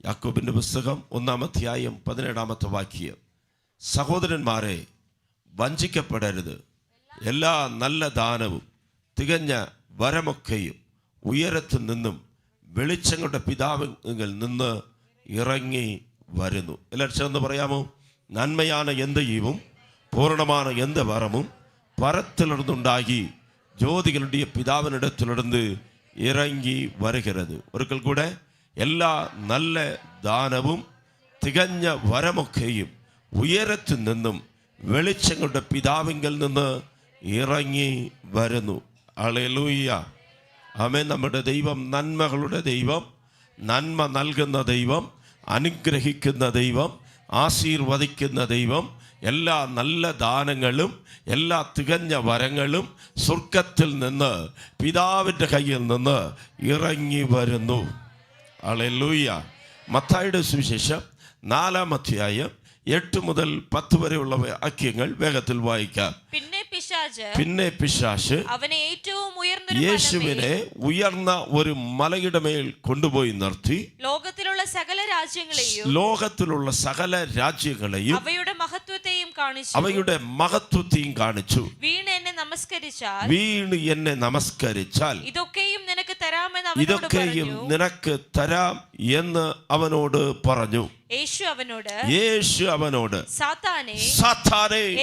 യാക്കോബിൻ്റെ പുസ്തകം 1-ാം അധ്യായം 17-ാമത്തെ വാക്യം. സഹോദരന്മാരെ, വഞ്ചിക്കപ്പെടരുത്. എല്ലാ നല്ല ദാനവും തികഞ്ഞ വരമൊക്കെയും ഉയരത്തിൽ നിന്നും വെളിച്ചങ്ങളുടെ പിതാവിൽ നിന്ന് ഇറങ്ങി വരുന്നു. എല്ലാവരും ചേർന്ന് പറയാമോ? നന്മയാണ് എന്ത് ഈവും, പൂർണ്ണമാണ് എന്ത് വരമും പരത്തിലിരുന്നുണ്ടാകി ജ്യോതികളുടെ പിതാവിനിടത്തിലിരുന്ന് ഇറങ്ങി വരുகிறது. ഒരിക്കൽ കൂടെ, എല്ലാ നല്ല ദാനവും തികഞ്ഞ വരമൊക്കെയും ഉയരത്തിൽ നിന്നും വെളിച്ചങ്ങളുടെ പിതാവിങ്കൽ നിന്ന് ഇറങ്ങി വരുന്നു. ഹല്ലേലൂയ, ആമേൻ. നമ്മുടെ ദൈവം നന്മകളുടെ ദൈവം, നന്മ നൽകുന്ന ദൈവം, അനുഗ്രഹിക്കുന്ന ദൈവം, ആശീർവദിക്കുന്ന ദൈവം. എല്ലാ നല്ല ദാനങ്ങളും എല്ലാ തികഞ്ഞ വരങ്ങളും സ്വർഗത്തിൽ നിന്ന് പിതാവിൻ്റെ കയ്യിൽ നിന്ന് ഇറങ്ങി വരുന്നു. ഹല്ലേലൂയ. മത്തായിയുടെ സുവിശേഷം 4-ാം അധ്യായം 8 മുതൽ 10 വരെയുള്ള വാക്യങ്ങൾ വേഗത്തിൽ വായിക്കാം. പിന്നെ പിശാച് അവനെ ഏറ്റവും ഉയർന്ന യേശുവിനെ ഉയർന്ന ഒരു മലയുടെ മേൽ കൊണ്ടുപോയി നിർത്തി ലോകത്തിലുള്ള സകല രാജ്യങ്ങളെയും അവയുടെ മഹത്വത്തെയും കാണിച്ചു. വീണ് എന്നെ നമസ്കരിച്ചാൽ ഇതൊക്കെയും നിനക്ക് തരാം എന്ന് അവനോട് പറഞ്ഞു. യേശു അവനോട് സാത്താനേ,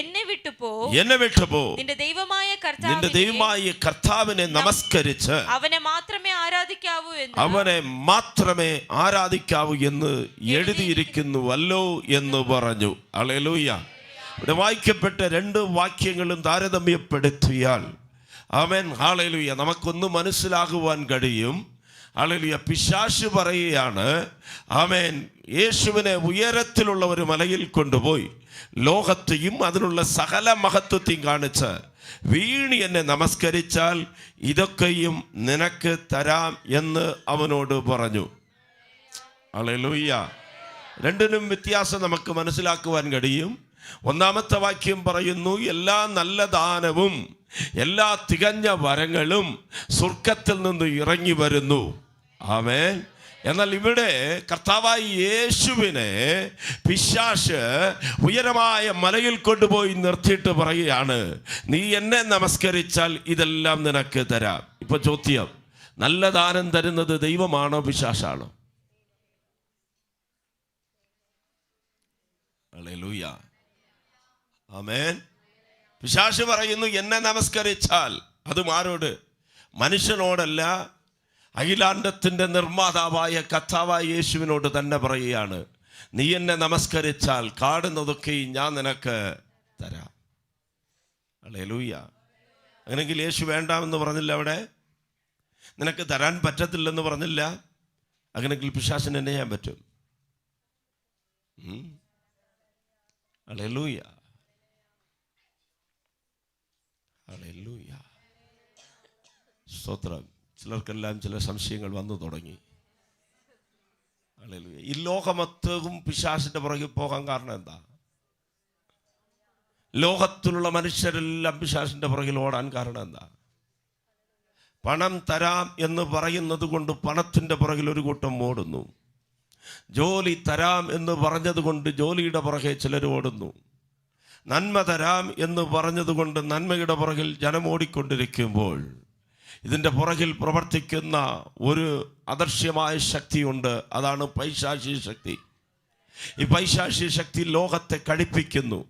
എന്നെ വിട്ടുപോ, നിന്റെ ദൈവമായ കർത്താവിനെ നമസ്കരിച്ച് അവനെ മാത്രമേ ആരാധിക്കാവൂ എന്ന് എഴുതിയിരിക്കുന്നുവല്ലോ എന്ന് പറഞ്ഞു. ഹല്ലേലൂയ. ഇവിടെ വായിക്കപ്പെട്ട 2 വാക്യങ്ങളും താരതമ്യപ്പെടുത്തിയാൽ ആമേൻ, ഹല്ലേലൂയ, നമുക്കൊന്ന് മനസ്സിലാകുവാൻ കഴിയും. ഹല്ലേലൂയ. പിശാച് പറയുകയാണ്, ആമേൻ, യേശുവിനെ ഉയരത്തിലുള്ള ഒരു മലയിൽ കൊണ്ടുപോയി ലോകത്തെയും അതിനുള്ള സകല മഹത്വത്തെയും കാണിച്ച് വീണ് എന്നെ നമസ്കരിച്ചാൽ ഇതൊക്കെയും നിനക്ക് തരാം എന്ന് അവനോട് പറഞ്ഞു. ഹല്ലേലൂയ. രണ്ടിനും വ്യത്യാസം നമുക്ക് മനസ്സിലാക്കുവാൻ കഴിയും. 1-ാമത്തെ വാക്യം പറയുന്നു, എല്ലാ നല്ല ദാനവും എല്ലാ തികഞ്ഞ വരങ്ങളും സ്വർഗത്തിൽ നിന്ന് ഇറങ്ങി വരുന്നു. ആമേൻ. എന്നാൽ ഇവിടെ കർത്താവായ യേശുവിനെ പിശാച് ഉയരമായ മലയിൽ കൊണ്ടുപോയി നിർത്തിയിട്ട് പറയുകയാണ്, നീ എന്നെ നമസ്കരിച്ചാൽ ഇതെല്ലാം നിനക്ക് തരാം. ഇപ്പൊ ചോദ്യം, നല്ല ദാനം തരുന്നത് ദൈവമാണോ പിശാചാണോ? ഹല്ലേലൂയ, ആമേൻ. പിശാച് പറയുന്നു, എന്നെ നമസ്കരിച്ചാൽ. അതും ആരോട്? മനുഷ്യനോടല്ല, അഖിലാണ്ടത്തിൻ്റെ നിർമ്മാതാവായ കർത്താവായ യേശുവിനോട് തന്നെ പറയുകയാണ്, നീ എന്നെ നമസ്കരിച്ചാൽ കാണുന്നതൊക്കെ ഞാൻ നിനക്ക് തരാം. ഹല്ലേലൂയ. അങ്ങനെങ്കിൽ യേശു വേണ്ടാമെന്ന് പറഞ്ഞില്ല, അവിടെ നിനക്ക് തരാൻ പറ്റത്തില്ലെന്ന് പറഞ്ഞില്ല. അങ്ങനെങ്കിൽ പിശാചിന് എന്നെ ചെയ്യാൻ പറ്റും? ഹല്ലേലൂയ, ഹല്ലേലൂയ, സ്തോത്രം. ചിലർക്കെല്ലാം ചില സംശയങ്ങൾ വന്നു തുടങ്ങി. ഹല്ലേലൂയ. ഈ ലോകമൊത്തവും പിശാചിന്റെ പുറകെ പോകാൻ കാരണം എന്താ? ലോകത്തിലുള്ള മനുഷ്യരെല്ലാം പിശാചിന്റെ പുറകിൽ ഓടാൻ കാരണം എന്താ? പണം തരാം എന്ന് പറയുന്നത് കൊണ്ട് പണത്തിൻ്റെ പുറകിൽ ഒരു കൂട്ടം ഓടുന്നു. ജോലി തരാം എന്ന് പറഞ്ഞത് കൊണ്ട് ജോലിയുടെ പുറകെ ചിലർ ഓടുന്നു. നന്മ തരാം എന്ന് പറഞ്ഞതുകൊണ്ട് നന്മയുടെ പുറകിൽ ജനം ഓടിക്കൊണ്ടിരിക്കുമ്പോൾ ഇതിൻ്റെ പുറകിൽ പ്രവർത്തിക്കുന്ന ഒരു അദൃശ്യമായ ശക്തിയുണ്ട്. അതാണ് പൈശാചിക ശക്തി. ഈ പൈശാചിക ശക്തി ലോകത്തെ കഴിപ്പിക്കുന്നു.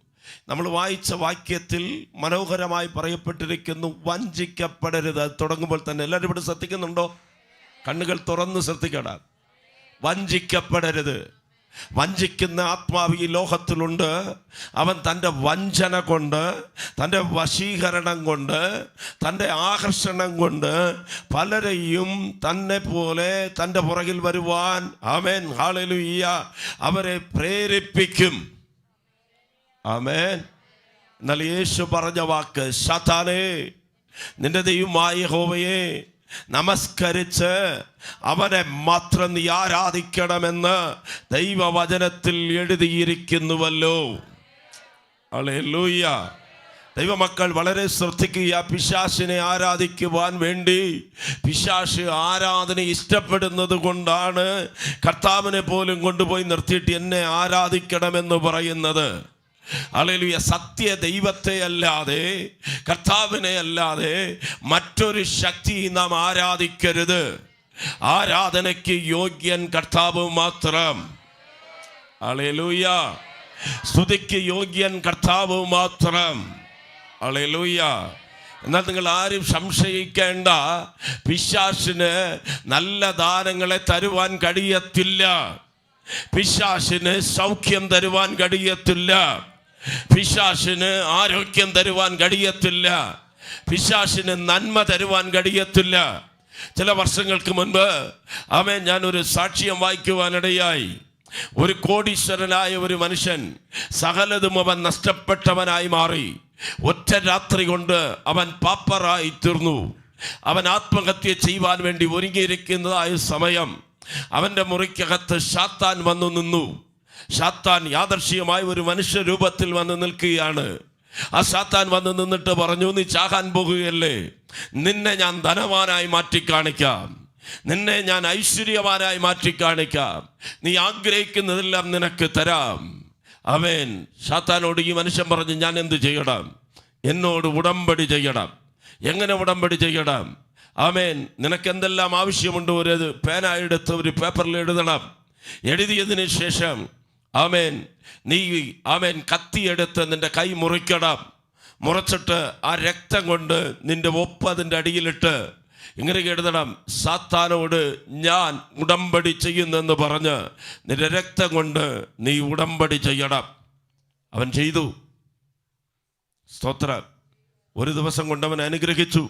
നമ്മൾ വായിച്ച വാക്യത്തിൽ മനോഹരമായി പറയപ്പെട്ടിരിക്കുന്നു, വഞ്ചിക്കപ്പെടരുത്. അത് തുടങ്ങുമ്പോൾ തന്നെ എല്ലാവരും ഇവിടെ ശ്രദ്ധിക്കുന്നുണ്ടോ? കണ്ണുകൾ തുറന്ന് ശ്രദ്ധിക്കണം. വഞ്ചിക്കപ്പെടരുത്. വഞ്ചിക്കുന്ന ആത്മാവ് ഈ ലോകത്തിലുണ്ട്. അവൻ തൻ്റെ വഞ്ചന കൊണ്ട്, തൻ്റെ വശീകരണം കൊണ്ട്, തൻ്റെ ആകർഷണം കൊണ്ട് പലരെയും തന്നെ പോലെ തൻ്റെ പുറകിൽ വരുവാൻ, ആമേൻ, ഹല്ലേലൂയ, അവരെ പ്രേരിപ്പിക്കും. ആമേൻ. എന്നാൽ യേശു പറഞ്ഞ വാക്ക്, സാത്താനേ, നിന്റെ ദൈവമായ യഹോവയെ നമസ്കരിച്ച് അവനെ മാത്രം നീ ആരാധിക്കണമെന്ന് ദൈവവചനത്തിൽ എഴുതിയിരിക്കുന്നുവല്ലോ. ഹല്ലേലൂയ. ദൈവമക്കൾ വളരെ ശ്രദ്ധിക്കുക. പിശാചിനെ ആരാധിക്കുവാൻ വേണ്ടി പിശാച് ആരാധന ഇഷ്ടപ്പെടുന്നത് കൊണ്ടാണ് കർത്താവിനെ പോലും കൊണ്ടുപോയി നിർത്തിയിട്ട് എന്നെ ആരാധിക്കണമെന്ന് പറയുന്നത്. ഹല്ലേലൂയ. സത്യ ദൈവത്തെ അല്ലാതെ, കർത്താവിനെ അല്ലാതെ മറ്റൊരു ശക്തി നാം ആരാധിക്കരുത്. ആരാധനയ്ക്ക് യോഗ്യൻ കർത്താവ് മാത്രം. ഹല്ലേലൂയ. സ്തുതിക്ക് യോഗ്യൻ കർത്താവ് മാത്രം. ഹല്ലേലൂയ. എന്നാൽ നിങ്ങൾ ആരും സംശയിക്കേണ്ട, പിശാചിന് നല്ല ദാനങ്ങളെ തരുവാൻ കഴിയത്തില്ല. പിശാചിന് സൗഖ്യം തരുവാൻ കഴിയത്തില്ല. പിശാചിന് ആരോഗ്യം തരുവാൻ കഴിയത്തില്ല. പിശാചിന് നന്മ തരുവാൻ കഴിയത്തില്ല. ചില വർഷങ്ങൾക്ക് മുൻപ് ഞാനൊരു സാക്ഷ്യം വായിക്കുവാനിടയായി. ഒരു കോടീശ്വരനായ ഒരു മനുഷ്യൻ, സകലതും അവൻ നഷ്ടപ്പെട്ടവനായി മാറി. ഒറ്റ രാത്രി കൊണ്ട് അവൻ പാപ്പറായി തീർന്നു. അവൻ ആത്മഹത്യ ചെയ്യുവാൻ വേണ്ടി ഒരുങ്ങിയിരിക്കുന്നതായ സമയം അവൻ്റെ മുറിക്കകത്ത് സാത്താൻ വന്നു നിന്നു. സാത്താൻ യാദർശികമായ ഒരു മനുഷ്യ രൂപത്തിൽ വന്ന് നിൽക്കുകയാണ്. ആ സാത്താൻ വന്ന് നിന്നിട്ട് പറഞ്ഞു, നീ ചാകാൻ പോകുകയല്ലേ, നിന്നെ ഞാൻ ധനവാനായി മാറ്റിക്കാണിക്കാം, നിന്നെ ഞാൻ ഐശ്വര്യവാനായി മാറ്റിക്കാണിക്കാം, നീ ആഗ്രഹിക്കുന്നതെല്ലാം നിനക്ക് തരാം. ആമേൻ. സാത്താനോട് ഈ മനുഷ്യൻ പറഞ്ഞു, ഞാൻ എന്ത് ചെയ്യണം? എന്നോട് ഉടമ്പടി ചെയ്യണം. എങ്ങനെ ഉടമ്പടി ചെയ്യണം? ആമേൻ. നിനക്ക് എന്തെല്ലാം ആവശ്യമുണ്ട് ഒരു പേന എടുത്ത് ഒരു പേപ്പറിൽ എഴുതണം. എഴുതിയതിന് ശേഷം നീ കത്തിയെടുത്ത് നിന്റെ കൈ മുറിക്കണം. മുറിച്ചിട്ട് ആ രക്തം കൊണ്ട് നിന്റെ ഒപ്പ് അതിൻ്റെ അടിയിലിട്ട് ഇങ്ങനെ എഴുതണം, സാത്താനോട് ഞാൻ ഉടമ്പടി ചെയ്യുന്നെന്ന് പറഞ്ഞ് നിന്റെ രക്തം കൊണ്ട് നീ ഉടമ്പടി ചെയ്യണം. അവൻ ചെയ്തു. സ്തോത്രം. ഒരു ദിവസം കൊണ്ട് അവൻ അനുഗ്രഹിച്ചു.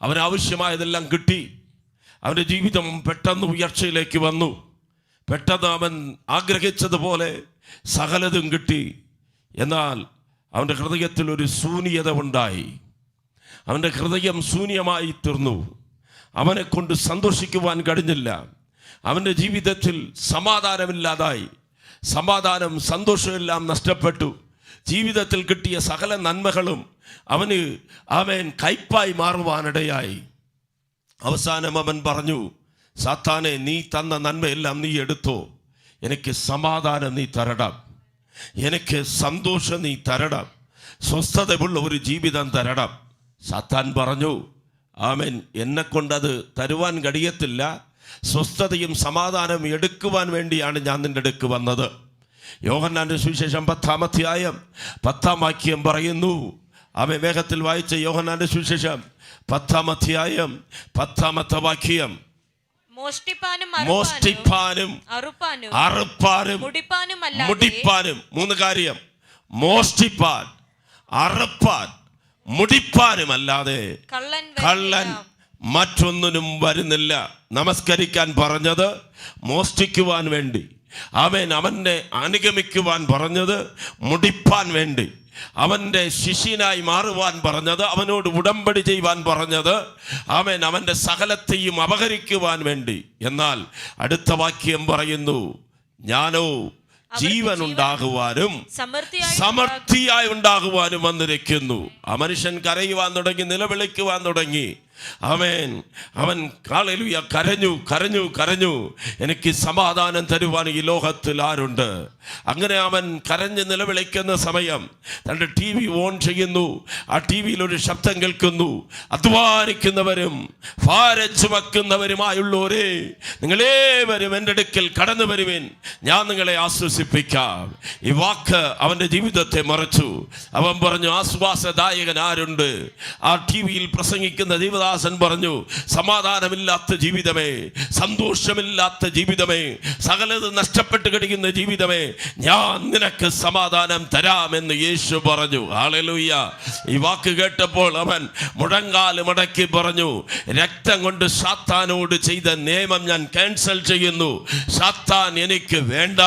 അവനാവശ്യമായതെല്ലാം കിട്ടി. അവൻ്റെ ജീവിതം പെട്ടെന്ന് ഉയർച്ചയിലേക്ക് വന്നു. പെട്ടെന്ന് അവൻ ആഗ്രഹിച്ചതുപോലെ സകലതും കിട്ടി. എന്നാൽ അവൻ്റെ ഹൃദയത്തിൽ ഒരു ശൂന്യത ഉണ്ടായി. അവൻ്റെ ഹൃദയം ശൂന്യമായി തീർന്നു. അവനെ കൊണ്ട് സന്തോഷിക്കുവാൻ കഴിഞ്ഞില്ല. അവൻ്റെ ജീവിതത്തിൽ സമാധാനമില്ലാതായി. സമാധാനം, സന്തോഷമെല്ലാം നഷ്ടപ്പെട്ടു. ജീവിതത്തിൽ കിട്ടിയ സകല നന്മകളും അവൻ കയ്പായി മാറുവാനിടയായി. അവസാനം അവൻ പറഞ്ഞു, സാത്താനെ, നീ തന്ന നന്മയെല്ലാം നീ എടുത്തോ, എനിക്ക് സമാധാനം നീ തരണം, എനിക്ക് സന്തോഷം നീ തരണം, സ്വസ്ഥതയുള്ള ഒരു ജീവിതം തരണം. സാത്താൻ പറഞ്ഞു, ആമേൻ, എന്നെ കൊണ്ടത് തരുവാൻ കഴിയത്തില്ല. സ്വസ്ഥതയും സമാധാനവും എടുക്കുവാൻ വേണ്ടിയാണ് ഞാൻ നിന്റെ അടുക്ക് വന്നത്. യോഹന്നാന്റെ സുവിശേഷം 10-ാം അധ്യായം 10-ാം വാക്യം പറയുന്നു. അവൻ വേഗത്തിൽ വായിച്ച യോഹന്നാന്റെ സുവിശേഷം 10-ാം അധ്യായം 10-ാമത്തെ വാക്യം. മോഷ്ടിപ്പാനും അറുപ്പാനും മുടിപ്പാനും. 3 കാര്യം. മോഷ്ടിപ്പാൻ, അറുപ്പാൻ, മുടിപ്പാനുമല്ലാതെ കള്ളൻ മറ്റൊന്നിനും വരുന്നില്ല. നമസ്കരിക്കാൻ പറഞ്ഞത് മോഷ്ടിക്കുവാൻ വേണ്ടി, അവനെ അനുഗമിക്കുവാൻ പറഞ്ഞത് മുടിപ്പാൻ വേണ്ടി, അവൻ്റെ ശിഷ്യനായി മാറുവാൻ പറഞ്ഞത്, അവനോട് ഉടമ്പടി ചെയ്യുവാൻ പറഞ്ഞത്, അവൻ്റെ സകലത്തെയും അപഹരിക്കുവാൻ വേണ്ടി. എന്നാൽ അടുത്ത വാക്യം പറയുന്നു, ഞാനോ ജീവൻ ഉണ്ടാകുവാനും സമൃദ്ധിയായി ഉണ്ടാകുവാനും വന്നിരിക്കുന്നു. ആ മനുഷ്യൻ കരയുവാൻ തുടങ്ങി, നിലവിളിക്കുവാൻ തുടങ്ങി. അവൻ ഹല്ലേലൂയ കരഞ്ഞു. എനിക്ക് സമാധാനം തരുവാൻ ഈ ലോകത്തിൽ ആരുണ്ട്? അങ്ങനെ അവൻ കരഞ്ഞ് നിലവിളിക്കുന്ന സമയം തൻ്റെ TV ഓൺ ചെയ്യുന്നു. ആ TV-യിൽ ഒരു ശബ്ദം കേൾക്കുന്നു, അധ്വാനിക്കുന്നവരും ഭാരം ചുമക്കുന്നവരുമായുള്ളവരെ, നിങ്ങളേവരും എൻ്റെ അടുക്കൽ കടന്നു വരുവിൻ, ഞാൻ നിങ്ങളെ ആശ്വസിപ്പിക്കാം. ഈ വാക്ക് അവൻ്റെ ജീവിതത്തെ മറച്ചു. അവൻ പറഞ്ഞു, ആശ്വാസദായകൻ ആരുണ്ട്? ആ TV-യിൽ പ്രസംഗിക്കുന്ന ദൈവദാസൻ പറഞ്ഞു, സമാധാനമില്ലാത്ത ജീവിതമേ, സന്തോഷമില്ലാത്ത ജീവിതമേ, സകലതും നഷ്ടപ്പെട്ട് കിടക്കുന്ന ജീവിതമേ, ഞാൻ നിനക്ക് സമാധാനം തരാമെന്ന് യേശു പറഞ്ഞു. ഹല്ലേലൂയ. ഈ വാക്ക് കേട്ടപ്പോൾ അവൻ മുഴങ്കാല് മടക്കി പറഞ്ഞു, രക്തം കൊണ്ട് സാത്താനോട് ചെയ്ത നിയമം ഞാൻ ക്യാൻസൽ ചെയ്യുന്നു. സാത്താൻ എനിക്ക് വേണ്ട,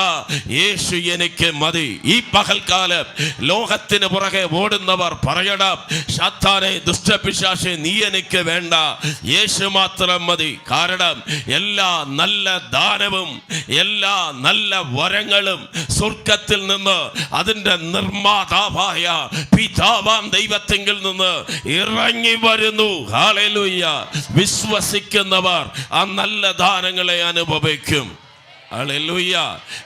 യേശു എനിക്ക് മതി. ഈ പകൽക്കാലം ലോകത്തിന് പുറകെ ഓടുന്നവർ പറയണം, സാത്താനെ, ദുഷ്ടപിശാചേ, നീ എനിക്ക് വേണ്ട, യേശു മാത്രം മതി. കാരണം എല്ലാ നല്ല ദാനവും എല്ലാ നല്ല വരങ്ങളും സ്വർഗത്തിൽ നിന്ന് അതിൻ്റെ നിർമ്മാതാവായ പിതാവാം ദൈവത്തിങ്കിൽ നിന്ന് ഇറങ്ങി വരുന്നു. ഹല്ലേലൂയ. വിശ്വസിക്കുന്നവർ ആ നല്ല ദാനങ്ങളെ അനുഭവിക്കും. ഹല്ലേലൂയ.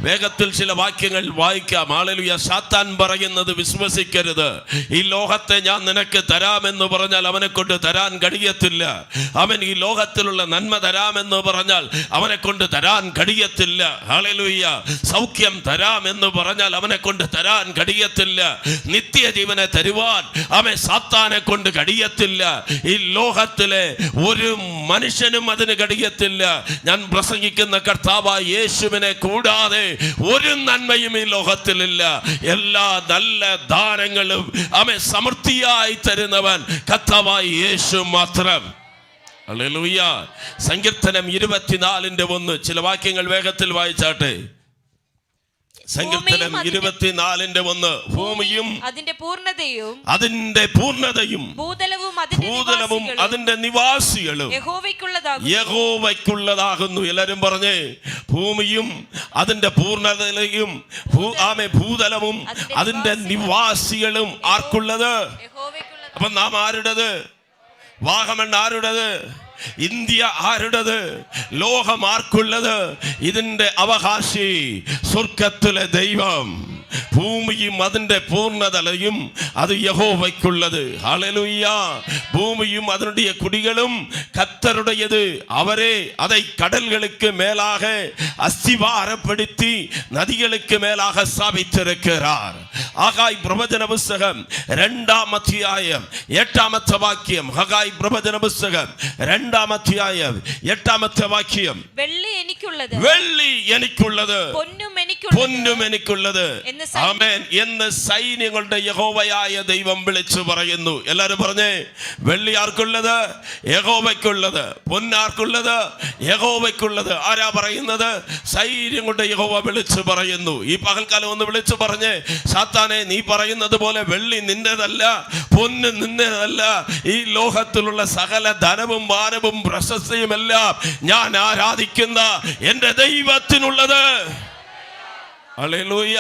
വേഗത്തിൽ ചില വാക്യങ്ങൾ വായിക്കാം. ഹല്ലേലൂയ. സാത്താൻ പറയുന്നത് വിശ്വസിക്കരുത്. ഈ ലോകത്തെ ഞാൻ നിനക്ക് തരാമെന്ന് പറഞ്ഞാൽ അവനെ കൊണ്ട് തരാൻ കഴിയത്തില്ല. അവൻ ഈ ലോകത്തിലുള്ള നന്മ തരാമെന്ന് പറഞ്ഞാൽ അവനെ കൊണ്ട് തരാൻ കഴിയത്തില്ല. ഹല്ലേലൂയ. സൗഖ്യം തരാമെന്ന് പറഞ്ഞാൽ അവനെ കൊണ്ട് തരാൻ കഴിയത്തില്ല. നിത്യജീവനെ തരുവാൻ അവൻ സാത്താനെ കൊണ്ട് കഴിയത്തില്ല. ഈ ലോകത്തിലെ ഒരു മനുഷ്യനും അതിന് കഴിയത്തില്ല. ഞാൻ പ്രസംഗിക്കുന്ന കർത്താവായ യേശുവിനെ കൂടാതെ ഒരു നന്മയും ഈ ലോകത്തിലില്ല. എല്ലാ നല്ല ദാനങ്ങളും അവൻ സമൃദ്ധിയായി തരുന്നവൻ കർത്താവായ യേശു മാത്രം. ഹല്ലേലൂയ. സങ്കീർത്തനം 24:1 ചില വാക്യങ്ങൾ വേഗത്തിൽ വായിച്ചാട്ടെ. സങ്കീർത്തനം 24:1 ഭൂമിയും അതിന്റെ പൂർണ്ണതയും ഭൂതലവും അതിന്റെ നിവാസികളും യഹോവയ്ക്കുള്ളതാകുന്നു. എല്ലാരും പറഞ്ഞേ, ഭൂമിയും അതിന്റെ പൂർണ്ണതയും ഭൂതലവും അതിന്റെ നിവാസികളും ആർക്കുള്ളത്? അപ്പൊ നാം ആരുടേത്? വാഗമൺ ആരുടേത്? ഇന്ത്യ ആരുടേത്? ലോകം ആർക്കുള്ളത്? ഇതിന്റെ അവകാശി സ്വർഗത്തിലെ ദൈവം. ഭൂമിയും അതിന്റെ പൂർണ്ണതലയും അത് യഹോവയ്ക്കുള്ളത്. ഹല്ലേലൂയ. ഭൂമിയും அதனுடைய குடிகளும் கர்த்தருடையது. அவரே அதை கடல்களுக்கு மேலாக அஸ்திவாரப்படுத்தி நதிகளுக்கு மேலாக ஸ்தாபித்திருக்கிறார். ஆகாய் பிரவചന പുസ്തകം 2-ാം അധ്യായം 8-ാമത്തെ വാക്യം. ഹഗായി പ്രവചന പുസ്തകം 2-ാം അധ്യായം 8-ാമത്തെ വാക്യം. വെള്ളി എനിക്കുള്ളത് പൊന്നും എനിക്കുള്ളത് ആമേൻ എന്ന് സൈന്യങ്ങളുടെ യഹോവയായ ദൈവം വിളിച്ചു പറയുന്നു. എല്ലാവരും പറഞ്ഞേ, വെള്ളി ആർക്കുള്ളത്? യഹോവയ്ക്കുള്ളത്. പൊന്നാർക്കുള്ളത്? യഹോവയ്ക്കുള്ളത്. ആരാ പറയുന്നത്? സൈന്യങ്ങളുടെ യഹോവ വിളിച്ചു പറയുന്നു. ഈ പകൽക്കാലം ഒന്ന് വിളിച്ചു പറഞ്ഞേ, സാത്താനെ, നീ പറയുന്നത് പോലെ വെള്ളി നിന്റേതല്ല, പൊന്ന് നിന്റേതല്ല. ഈ ലോകത്തിലുള്ള സകല ധനവും മാനവും പ്രശസ്തിയും എല്ലാം ഞാൻ ആരാധിക്കുന്ന എന്റെ ദൈവത്തിനുള്ളത്. ഹല്ലേലൂയ.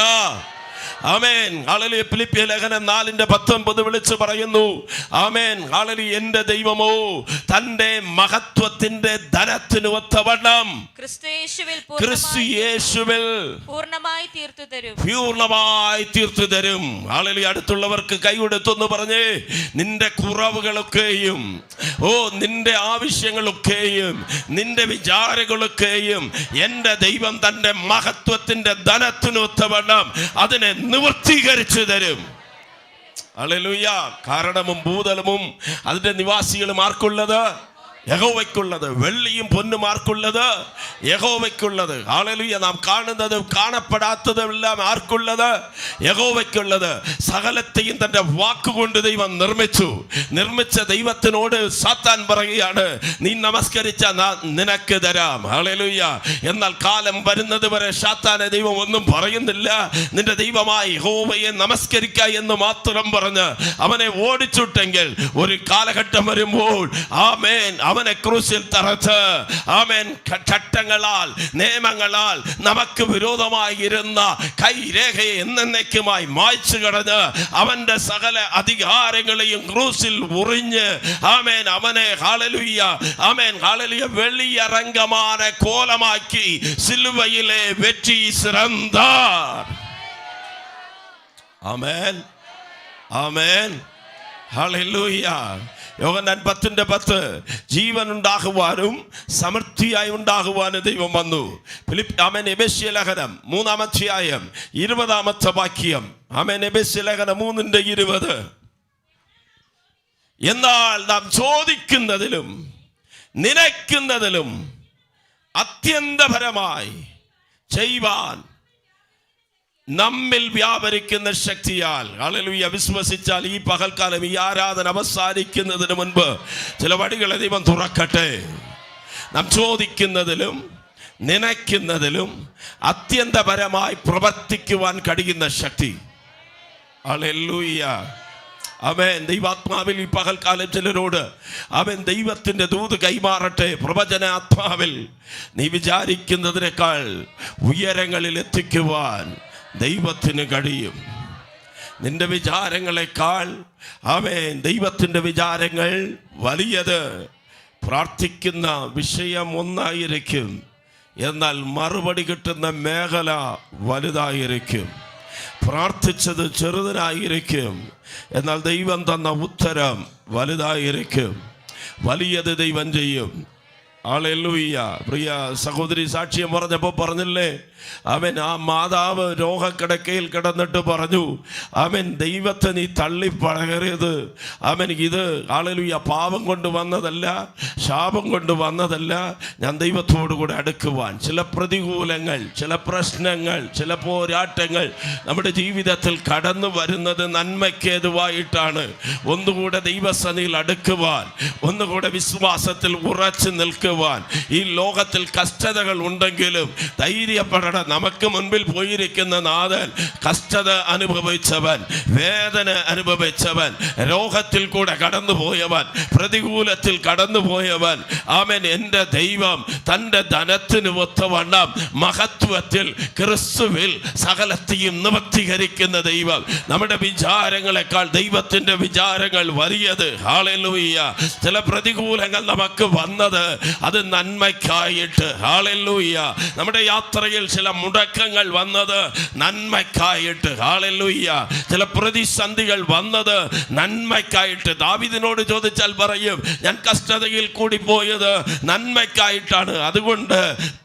ആമേൻ. ഹല്ലേലൂയ. ഫിലിപ്പിയ ലേഖനം 4:19 വിളിച്ചു പറയുന്നു. ആമേൻ. ഹല്ലേലൂയ. എന്റെ ദൈവമോ തന്റെ മഹത്വത്തിന്റെ ധനത്തിന് ഒത്തവണ്ണം ക്രിസ്തു യേശുവിൽ പൂർണ്ണമായി തീർത്തു തരും. ഹല്ലേലൂയ. അടുത്തുള്ളവർക്ക് കൈ കൊടുത്തൊന്ന് പറഞ്ഞേ, നിന്റെ കുറവുകളൊക്കെയും നിന്റെ ആവശ്യങ്ങളൊക്കെയും നിന്റെ വിചാരങ്ങളൊക്കെയും എന്റെ ദൈവം തന്റെ മഹത്വത്തിന്റെ ധനത്തിന് ഒത്തവണ്ണം അതിനെ നിവർത്തീകരിച്ചു തരും. ഹല്ലേലൂയ. കാരണവും ഭൂതലവും അതിന്റെ നിവാസികളും ആർക്കുള്ളത്? യഹോവയ്ക്കുള്ളത്. വെള്ളിയും പൊന്നും ആർക്കുള്ളത്? യഹോവയ്ക്കുള്ളത്. ഹല്ലേലൂയ. നാം കാണുന്നതും കാണപ്പെടാത്തതുമെല്ലാം ആർക്കുള്ളത്? യഹോവയ്ക്കുള്ളത്. സകലത്തെയും തന്റെ വാക്കുകൊണ്ട് ദൈവം നിർമ്മിച്ച ദൈവത്തിനോട് സാത്താൻ പറയുകയാണ്, നീ നമസ്കരിച്ച നിനക്ക് തരാം. ഹല്ലേലൂയ. എന്നാൽ കാലം വരുന്നത് വരെ സാത്താനെ ദൈവം ഒന്നും പറയുന്നില്ല. നിന്റെ ദൈവമായ യഹോവയെ നമസ്കരിക്ക എന്ന് മാത്രം പറഞ്ഞ് അവനെ ഓടിച്ചുട്ടെങ്കിൽ ഒരു കാലഘട്ടം വരുമ്പോൾ ആമേൻ അവനെ ക്രൂശിൽ തറച്ച് ആമേൻ ചട്ടങ്ങളാൽ നിയമങ്ങളാൽ നമുക്ക് വിരോധമായി ഇരുന്ന കൈരേഖയെ എന്നേക്കുമായി മായ്ച്ചു കളഞ്ഞ് അവന്റെ സകല അധികാരങ്ങളെയും ക്രൂശിൽ ഉറിഞ്ഞ് ആമേൻ അവനെ ഹല്ലേലൂയ ആമേൻ ഹല്ലേലൂയ വെള്ളിയരങ്കமான കോലമാക്കി സിലുവയിലെ വെറ്റി സിറந்தார். ആമേൻ ആമേൻ ഹല്ലേലൂയ. യോഹന്നാൻ 10:10 ജീവൻ ഉണ്ടാകുവാനും സമൃദ്ധിയായി ഉണ്ടാകുവാനും ദൈവം വന്നു. ആമേൻ. എബേസ്യ ലേഖനം 3-ാം അധ്യായം 20-ാമത്തെ വാക്യം. ആമേൻ. എബേസ്യ ലേഖനം 3:20. എന്നാൽ നാം ചോദിക്കുന്നതിലും നിനക്കുന്നതിലും അത്യന്തപരമായി ചെയ്യുവാൻ നമ്മിൽ വ്യാപരിക്കുന്ന ശക്തിയാൽ ഹല്ലേലൂയ വിശ്വസിച്ചാൽ ഈ പകൽക്കാലം ഈ ആരാധന അവസാനിക്കുന്നതിന് മുൻപ് ചില വഴികളെ ദൈവം തുറക്കട്ടെ. നാം ചോദിക്കുന്നതിലും നനയ്ക്കുന്നതിലും അത്യന്തപരമായി പ്രവർത്തിക്കുവാൻ കഴിയുന്ന ശക്തി. ഹല്ലേലൂയ അവൻ ദൈവാത്മാവിൽ ഈ പകൽക്കാലം ചിലരോട് അവൻ ദൈവത്തിൻ്റെ ദൂത് കൈമാറട്ടെ. പ്രവചനാത്മാവിൽ നീ വിചാരിക്കുന്നതിനേക്കാൾ ഉയരങ്ങളിൽ എത്തിക്കുവാൻ ദൈവത്തിന് കഴിയും. നിന്റെ വിചാരങ്ങളെക്കാൾ അവൻ ദൈവത്തിൻ്റെ വിചാരങ്ങൾ വലിയത്. പ്രാർത്ഥിക്കുന്ന വിഷയം ഒന്നായിരിക്കും, എന്നാൽ മറുപടി കിട്ടുന്ന മേഖല വലുതായിരിക്കും. പ്രാർത്ഥിച്ചത് ചെറുതായിരിക്കും, എന്നാൽ ദൈവം തന്ന ഉത്തരം വലുതായിരിക്കും. വലിയത് ദൈവം ചെയ്യും. ഹല്ലേലൂയ. പ്രിയ സഹോദരി സാക്ഷ്യം പറഞ്ഞപ്പോൾ പറഞ്ഞില്ലേ, അവൻ ആ മാതാവ് രോഗക്കിടക്കയിൽ കിടന്നിട്ട് പറഞ്ഞു, അവൻ ദൈവത്തെ നീ തള്ളിപ്പറയരുത്. അവൻ ഇത് ഹല്ലേലൂയ പാപം കൊണ്ട് വന്നതല്ല, ശാപം കൊണ്ട് വന്നതല്ല, ഞാൻ ദൈവത്തോടു കൂടെ അടുക്കുവാൻ. ചില പ്രതികൂലങ്ങൾ, ചില പ്രശ്നങ്ങൾ, ചില പോരാട്ടങ്ങൾ നമ്മുടെ ജീവിതത്തിൽ കടന്നു വരുന്നത് നന്മയ്ക്കേതുവായിട്ടാണ്. ഒന്നുകൂടെ ദൈവസന്നിധിയിൽ അടുക്കുവാൻ, ഒന്നുകൂടെ വിശ്വാസത്തിൽ ഉറച്ചു നിൽക്കുവാൻ. ഈ ലോകത്തിൽ കഷ്ടതകൾ ഉണ്ടെങ്കിലും ധൈര്യപ്പെടണം. നമുക്ക് മുൻപിൽ പോയിരിക്കുന്ന നാഥൻ കഷ്ടത അനുഭവിച്ചവൻ, വേദന അനുഭവിച്ചവൻ, രോഗത്തിൽ കൂടെ കടന്നുപോയവൻ, പ്രതികൂലത്തിൽ കടന്നുപോയവൻ. അവൻ എൻ്റെ ദൈവം തൻ്റെ ധനത്തിന് ഒത്തവണ്ണം മഹത്വത്തിൽ ക്രിസ്തുവിൽ സകലത്തെയും നിവർത്തീകരിക്കുന്ന ദൈവം. നമ്മുടെ വിചാരങ്ങളെക്കാൾ ദൈവത്തിൻ്റെ വിചാരങ്ങൾ വലിയത്. ഹല്ലേലൂയ. ചില പ്രതികൂലങ്ങൾ നമുക്ക് വന്നത് അത് നന്മയ്ക്കായിട്ട്. ഹല്ലേലൂയ. നമ്മുടെ യാത്രയിൽ ചില മുടക്കങ്ങൾ വന്നത് നന്മയ്ക്കായിട്ട്. ഹല്ലേലൂയ. ചില പ്രതിസന്ധികൾ വന്നത് നന്മയ്ക്കായിട്ട്. ദാവീദിനോട് ചോദിച്ചാൽ പറയും, ഞാൻ കഷ്ടതയിൽ കൂടി പോയത് നന്മയ്ക്കായിട്ടാണ്. അതുകൊണ്ട്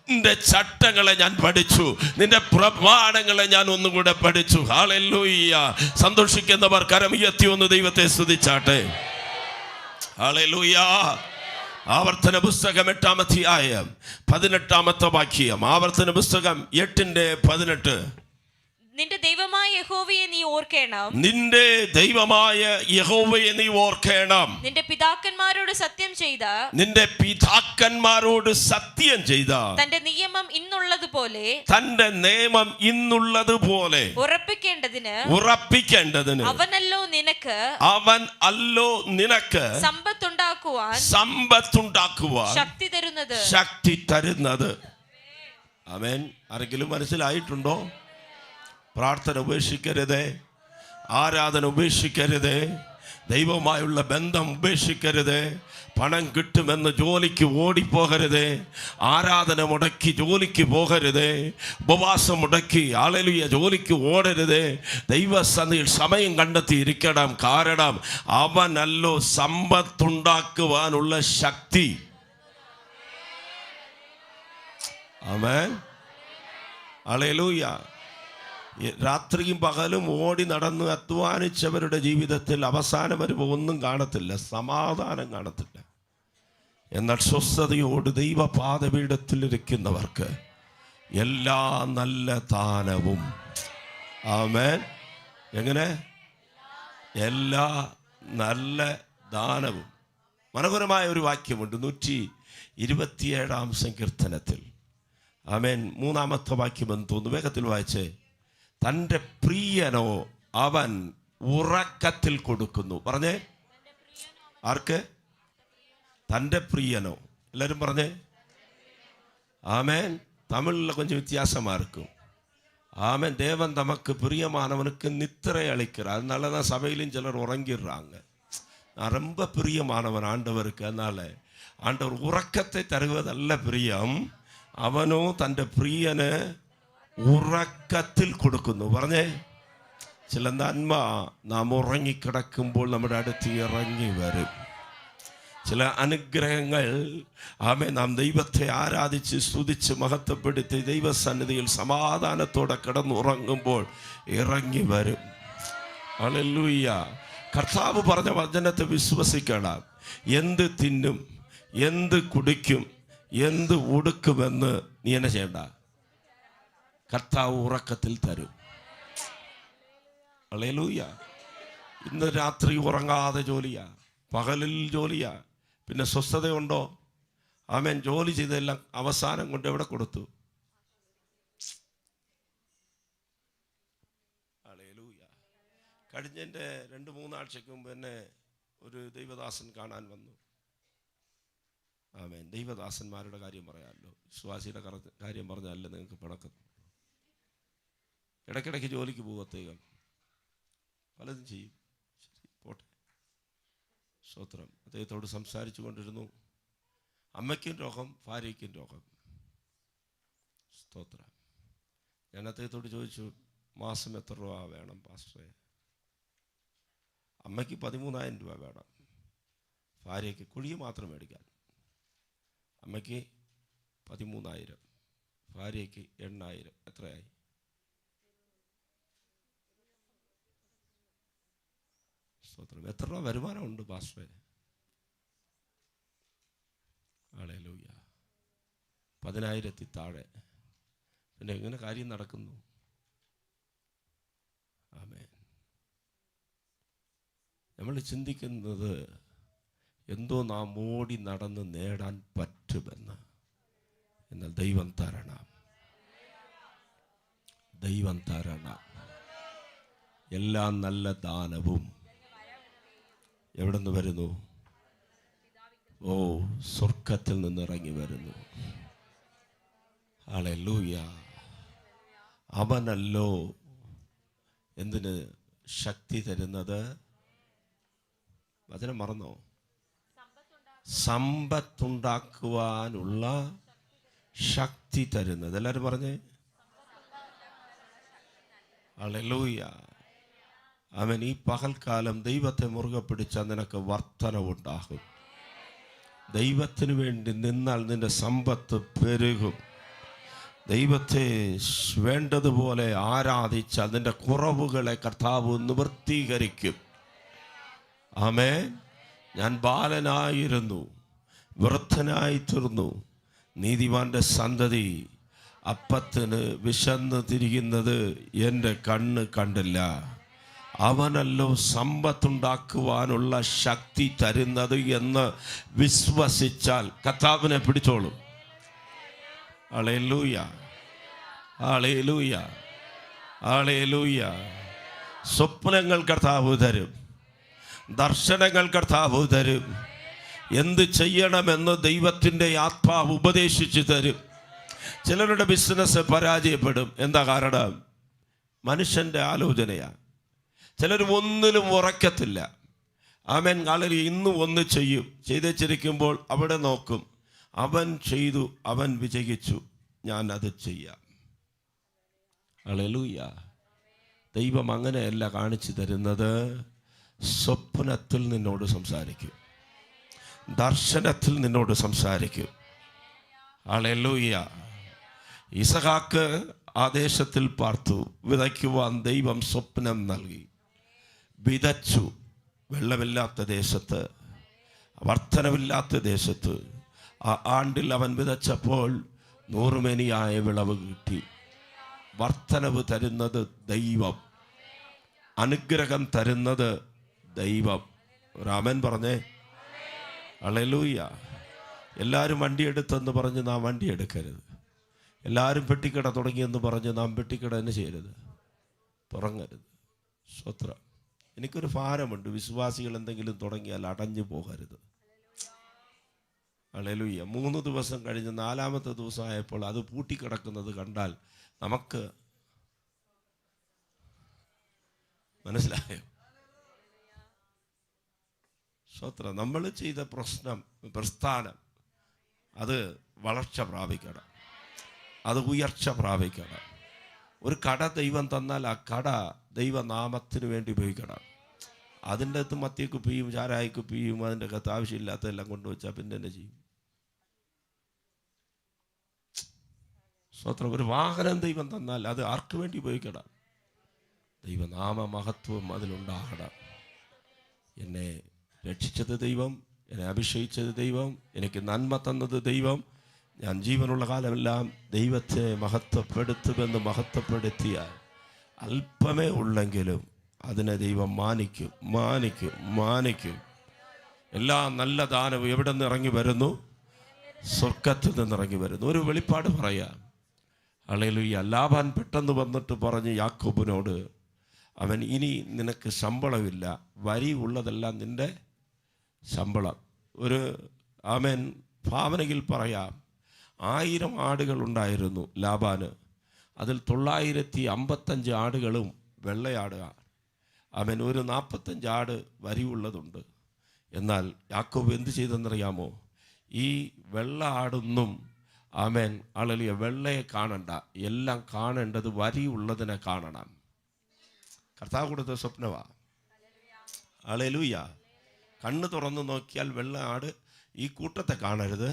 നിന്റെ ചട്ടങ്ങളെ ഞാൻ പഠിച്ചു, നിന്റെ പ്രമാണങ്ങളെ ഞാൻ ഒന്നുകൂടെ പഠിച്ചു. ഹല്ലേലൂയ. സന്തോഷിക്കുന്നവർ കരമുയർത്തി ഒന്ന് ദൈവത്തെ സ്തുതിച്ചാട്ടെ. ഹല്ലേലൂയ. ആവർത്തന പുസ്തകം 8-ാം അധ്യായം 18-ാമത്തെ വാക്യം. ആവർത്തന പുസ്തകം 8:18. നിന്റെ ദൈവമായ യഹോവയെ നീ ഓർക്കണം. നിന്റെ ദൈവമായ യഹോവയെ നീ ഓർക്കണം. നിന്റെ പിതാക്കന്മാരോട് സത്യം ചെയ്ത, നിന്റെ പിതാക്കന്മാരോട് സത്യം ചെയ്ത തന്റെ നിയമം ഇന്നുള്ളതുപോലെ, തന്റെ നിയമം ഇന്നുള്ളതുപോലെ ഉറപ്പിക്കേണ്ടതിന് അവനല്ലോ നിനക്ക്, അവൻ അല്ലോ നിനക്ക് സമ്പത്തുണ്ടാക്കുവാൻ ശക്തി തരുന്നത്. ആമേൻ. ആരെങ്കിലും മനസ്സിലായിട്ടുണ്ടോ? പ്രാർത്ഥന ഉപേക്ഷിക്കരുത്, ആരാധന ഉപേക്ഷിക്കരുത്, ദൈവവുമായുള്ള ബന്ധം ഉപേക്ഷിക്കരുത്. പണം കിട്ടുമെന്ന് ജോലിക്ക് ഓടിപ്പോകരുത്, ആരാധന മുടക്കി ജോലിക്ക് പോകരുത്, ഉപവാസം മുടക്കി ഹല്ലേലൂയ ജോലിക്ക് ഓടരുത്. ദൈവസന്നിധിയിൽ സമയം കണ്ടെത്തി ഇരിക്കണം. കാരണം അവനല്ലോ സമ്പത്തുണ്ടാക്കുവാനുള്ള ശക്തി. ആമേൻ. ഹല്ലേലൂയ. രാത്രിയും പകലും ഓടി നടന്ന് അധ്വാനിച്ചവരുടെ ജീവിതത്തിൽ അവസാനം വരുമ്പോൾ ഒന്നും കാണത്തില്ല, സമാധാനം കാണത്തില്ല. എന്നാൽ സ്വസ്ഥതയോട് ദൈവപാദപീഠത്തിലിരിക്കുന്നവർക്ക് എല്ലാ നല്ല ദാനവും. ആമേൻ. എങ്ങനെ? എല്ലാ നല്ല ദാനവും. മനോഹരമായ ഒരു വാക്യമുണ്ട് 127-ാം സങ്കീർത്തനത്തിൽ. ആമേൻ. 3-ാമത്തെ വാക്യമെന്ന് തോന്നുന്നു, വേഗത്തിൽ വായിച്ചേ. തൻ്റെ പ്രിയനോ അവൻ ഉറക്കത്തിൽ കൊടുക്കുന്നു. പറഞ്ഞേ, ആർക്ക്? തൻ്റെ പ്രിയനോ. എല്ലാവരും പറഞ്ഞേ ആമേൻ. തമിഴിൽ கொஞ்சம் வித்தியாசமாக இருக்கும். ஆமேன். தேவன் தமக்கு பிரியமானவனுக்கு நித்திரை அளிக்கிறார். அதனால தான் சபையிலும் சிலர் உறங்கிடுறாங்க. நான் ரொம்ப பிரியமானவன் ஆண்டவருக்கு. அதனால ஆண்டவர் உறக்கத்தை தருவதல்ல பிரியம், അവനോ തൻ്റെ പ്രിയന് ഉറക്കത്തിൽ കൊടുക്കുന്നു. പറഞ്ഞേ, ചില നന്മ നാം ഉറങ്ങിക്കിടക്കുമ്പോൾ നമ്മുടെ അടുത്ത് ഇറങ്ങി വരും. ചില അനുഗ്രഹങ്ങൾ നാം ദൈവത്തെ ആരാധിച്ച് സ്തുതിച്ച് മഹത്വപ്പെടുത്തി ദൈവസന്നിധിയിൽ സമാധാനത്തോടെ കിടന്നുറങ്ങുമ്പോൾ ഇറങ്ങി വരും. ഹല്ലേലൂയ. കർത്താവ് പറഞ്ഞ വചനത്തെ വിശ്വസിക്കണം. എന്ത് തിന്നും, എന്ത് കുടിക്കും, എന്ത് ഉടുക്കുമെന്ന് നീ എന്നെ ചെയ്യണ്ട, കർത്താവ് ഉറക്കത്തിൽ തരും. ഹല്ലേലൂയ. ഇന്ന് രാത്രി ഉറങ്ങാതെ ജോലിയാ, പകലിൽ ജോലിയാ, പിന്നെ സ്വസ്ഥതയുണ്ടോ? ആമേൻ. ജോലി ചെയ്തെല്ലാം അവസാനം കൊണ്ട് എവിടെ കൊടുത്തു? ഹല്ലേലൂയ. കഴിഞ്ഞതിൻ്റെ 2-3 ആഴ്ചയ്ക്ക് മുമ്പ് എന്നെ ഒരു ദൈവദാസൻ കാണാൻ വന്നു. ആമേൻ. ദൈവദാസന്മാരുടെ കാര്യം പറയാമല്ലോ, വിശ്വാസിയുടെ കാര്യം പറഞ്ഞാലല്ലേ നിങ്ങൾക്ക് പിണക്കം. ഇടയ്ക്കിടയ്ക്ക് ജോലിക്ക് പോകത്തേകം പലതും ചെയ്യും. ശരി, പോട്ടെ. സ്തോത്രം. അദ്ദേഹത്തോട് സംസാരിച്ചു കൊണ്ടിരുന്നു. അമ്മയ്ക്കും രോഗം, ഭാര്യയ്ക്കും രോഗം. സ്തോത്രം. ഞാൻ അദ്ദേഹത്തോട് ചോദിച്ചു, മാസം എത്ര രൂപ വേണം പാസ്റ്ററെ? അമ്മയ്ക്ക് 13,000 രൂപ വേണം, ഭാര്യയ്ക്ക് കുഴിയെ മാത്രം മേടിക്കാൻ. അമ്മയ്ക്ക് 13,000, ഭാര്യയ്ക്ക് 8,000. എത്രയായി? സ്തോത്രം. എത്ര രൂപ വരുമാനമുണ്ട് പാസ്റ്ററെ? ഹല്ലേലൂയ. 10,000 താഴെ. പിന്നെ എങ്ങനെ കാര്യം നടക്കുന്നു? ആമേൻ. നമ്മൾ ചിന്തിക്കുന്നത് എന്തോ നാം ഓടി നടന്ന് നേടാൻ പറ്റുമെന്ന്. എന്നാൽ ദൈവം തരണം, ദൈവം തരണം. എല്ലാ നല്ല ദാനവും എവിടെ നിന്ന് വരുന്നു? ഓ, സ്വർഗത്തിൽ നിന്ന് ഇറങ്ങി വരുന്നു. ഹല്ലേലൂയ. അവനല്ലോ എന്തിന് ശക്തി തരുന്നത്? വചനം മറന്നോ? സമ്പത്തുണ്ടാക്കുവാനുള്ള ശക്തി തരുന്നത്. എല്ലാവരും പറഞ്ഞേ ഹല്ലേലൂയ. അവൻ ഈ പകൽക്കാലം ദൈവത്തെ മുറുകെ പിടിച്ചാൽ നിനക്ക് വർധനവുണ്ടാകും. ദൈവത്തിന് വേണ്ടി നിന്നാൽ നിന്റെ സമ്പത്ത് പെരുകും. ദൈവത്തെ വേണ്ടതുപോലെ ആരാധിച്ചാൽ നിന്റെ കുറവുകളെ കർത്താവ് നിവൃത്തീകരിക്കും. ആമേൻ. ഞാൻ ബാലനായിരുന്നു, വൃദ്ധനായി തീർന്നു. നീതിമാന്റെ സന്തതി അപ്പത്തിന് വിശന്ന് തിരിയുന്നത് എൻ്റെ കണ്ണ് കണ്ടില്ല. അവനല്ലോ സമ്പത്തുണ്ടാക്കുവാനുള്ള ശക്തി തരുന്നത് എന്ന് വിശ്വസിച്ചാൽ കർത്താവിനെ പിടിച്ചോളും. ഹല്ലേലൂയ, ഹല്ലേലൂയ, ഹല്ലേലൂയ. സ്വപ്നങ്ങൾ കർത്താവ് തരും, ദർശനങ്ങൾ കർത്താവ് തരും. എന്ത് ചെയ്യണമെന്ന് ദൈവത്തിൻ്റെ ആത്മാവ് ഉപദേശിച്ചു തരും. ചിലരുടെ ബിസിനസ് പരാജയപ്പെടും. എന്താ കാരണം? മനുഷ്യൻ്റെ ആലോചനയാണ്. ചിലർ ഒന്നിലും ഉറക്കത്തില്ല. ആമേൻ. വളരെ ഇന്നും ഒന്ന് ചെയ്യും, ചെയ്തേച്ചിരിക്കുമ്പോൾ അവിടെ നോക്കും, അവൻ ചെയ്തു, അവൻ വിജയിച്ചു, ഞാൻ അത് ചെയ്യാം. ഹല്ലേലൂയ. ദൈവം അങ്ങനെയല്ല കാണിച്ചു തരുന്നത്. സ്വപ്നത്തിൽ നിന്നോട് സംസാരിക്കും, ദർശനത്തിൽ നിന്നോട് സംസാരിക്കും. ഹല്ലേലൂയ. ഇസഹാക്ക് ആ ദേശത്തിൽ പാർത്തു. വിതയ്ക്കുവാൻ ദൈവം സ്വപ്നം നൽകി. വിതച്ചു. വെള്ളമില്ലാത്ത ദേശത്ത്, വർധനവില്ലാത്ത ദേശത്ത്. ആ ആണ്ടിൽ അവൻ വിതച്ചപ്പോൾ 100 മേനിയായ വിളവ് കിട്ടി. വർധനവ് തരുന്നത് ദൈവം, അനുഗ്രഹം തരുന്നത് ദൈവം. രാമൻ പറഞ്ഞേ ഹല്ലേലൂയ. എല്ലാവരും വണ്ടിയെടുത്തെന്ന് പറഞ്ഞ് നാം വണ്ടി എടുക്കരുത്. എല്ലാവരും പെട്ടിക്കട തുടങ്ങിയെന്ന് പറഞ്ഞ് നാം പെട്ടിക്കട തന്നെ ചെയ്യരുത്, തുടങ്ങരുത്. സ്വത്രം. എനിക്കൊരു ഭാരമുണ്ട്, വിശ്വാസികൾ എന്തെങ്കിലും തുടങ്ങിയാൽ അടഞ്ഞു പോകരുത്. ഹല്ലേലൂയ. 3 ദിവസം കഴിഞ്ഞ് 4-ാമത്തെ ദിവസമായപ്പോൾ അത് പൂട്ടിക്കിടക്കുന്നത് കണ്ടാൽ നമുക്ക് മനസ്സിലായോ? സ്വത്രം. നമ്മൾ ചെയ്ത പ്രസ്ഥാനം അത് വളർച്ച പ്രാപിക്കണം, അത് ഉയർച്ച പ്രാപിക്കണം. ഒരു കട ദൈവം തന്നാൽ ആ കട ദൈവനാമത്തിന് വേണ്ടി ഉപയോഗിക്കണം. അതിൻ്റെ അകത്ത് മദ്യക്കുപ്പിയും ചാരായക്കുപ്പിയും അതിൻ്റെ അകത്ത് ആവശ്യമില്ലാത്തതെല്ലാം കൊണ്ടുവച്ചാൽ പിന്നെ എന്നെ ചെയ്യും? സ്വത്രം. ഒരു വാഹനം ദൈവം തന്നാൽ അത് ആർക്ക് വേണ്ടി ഉപയോഗിക്കണം? ദൈവനാമ മഹത്വം അതിലുണ്ടാകണം. എന്നെ രക്ഷിച്ചത് ദൈവം, എന്നെ അഭിഷേകിച്ചത് ദൈവം, എനിക്ക് നന്മ തന്നത് ദൈവം. ഞാൻ ജീവനുള്ള കാലമെല്ലാം ദൈവത്തെ മഹത്വപ്പെടുത്തുമെന്ന് മഹത്വപ്പെടുത്തിയാൽ അല്പമേ ഉള്ളെങ്കിലും അതിനെ ദൈവം മാനിക്കും, മാനിക്കും, മാനിക്കും. എല്ലാ നല്ല ദാനവും എവിടെ നിന്ന് ഇറങ്ങി വരുന്നു? സ്വർഗത്തിൽ നിന്നിറങ്ങി വരുന്നു. ഒരു വെളിപ്പാട് പറയാം. ഹല്ലേലൂയ. ലാബാൻ പെട്ടെന്ന് വന്നിട്ട് പറഞ്ഞ് യാക്കോബിനോട്, അവൻ ഇനി നിനക്ക് ശമ്പളമില്ല, വരി ഉള്ളതെല്ലാം നിൻ്റെ ശമ്പളം. ഒരു ആമേൻ ഭാവനയിൽ പറയാം, 1000 ആടുകളുണ്ടായിരുന്നു ലാബാന്. അതിൽ 955 ആടുകളും വെള്ളയാടുകയാണ്. അവൻ ഒരു 45 ആട് വരിയുള്ളതുണ്ട്. എന്നാൽ യാക്കോബ് എന്ത് ചെയ്തെന്നറിയാമോ? ഈ വെള്ള ആടൊന്നും ആമേൻ ഹല്ലേലൂയ വെള്ളയെ കാണണ്ട, എല്ലാം കാണേണ്ടത് വരിയുള്ളതിനെ കാണണം. കർത്താവ് കൊടുത്ത സ്വപ്നവാ. ഹല്ലേലൂയ. കണ്ണ് തുറന്ന് നോക്കിയാൽ വെള്ള ആട് ഈ കൂട്ടത്തെ കാണരുത്,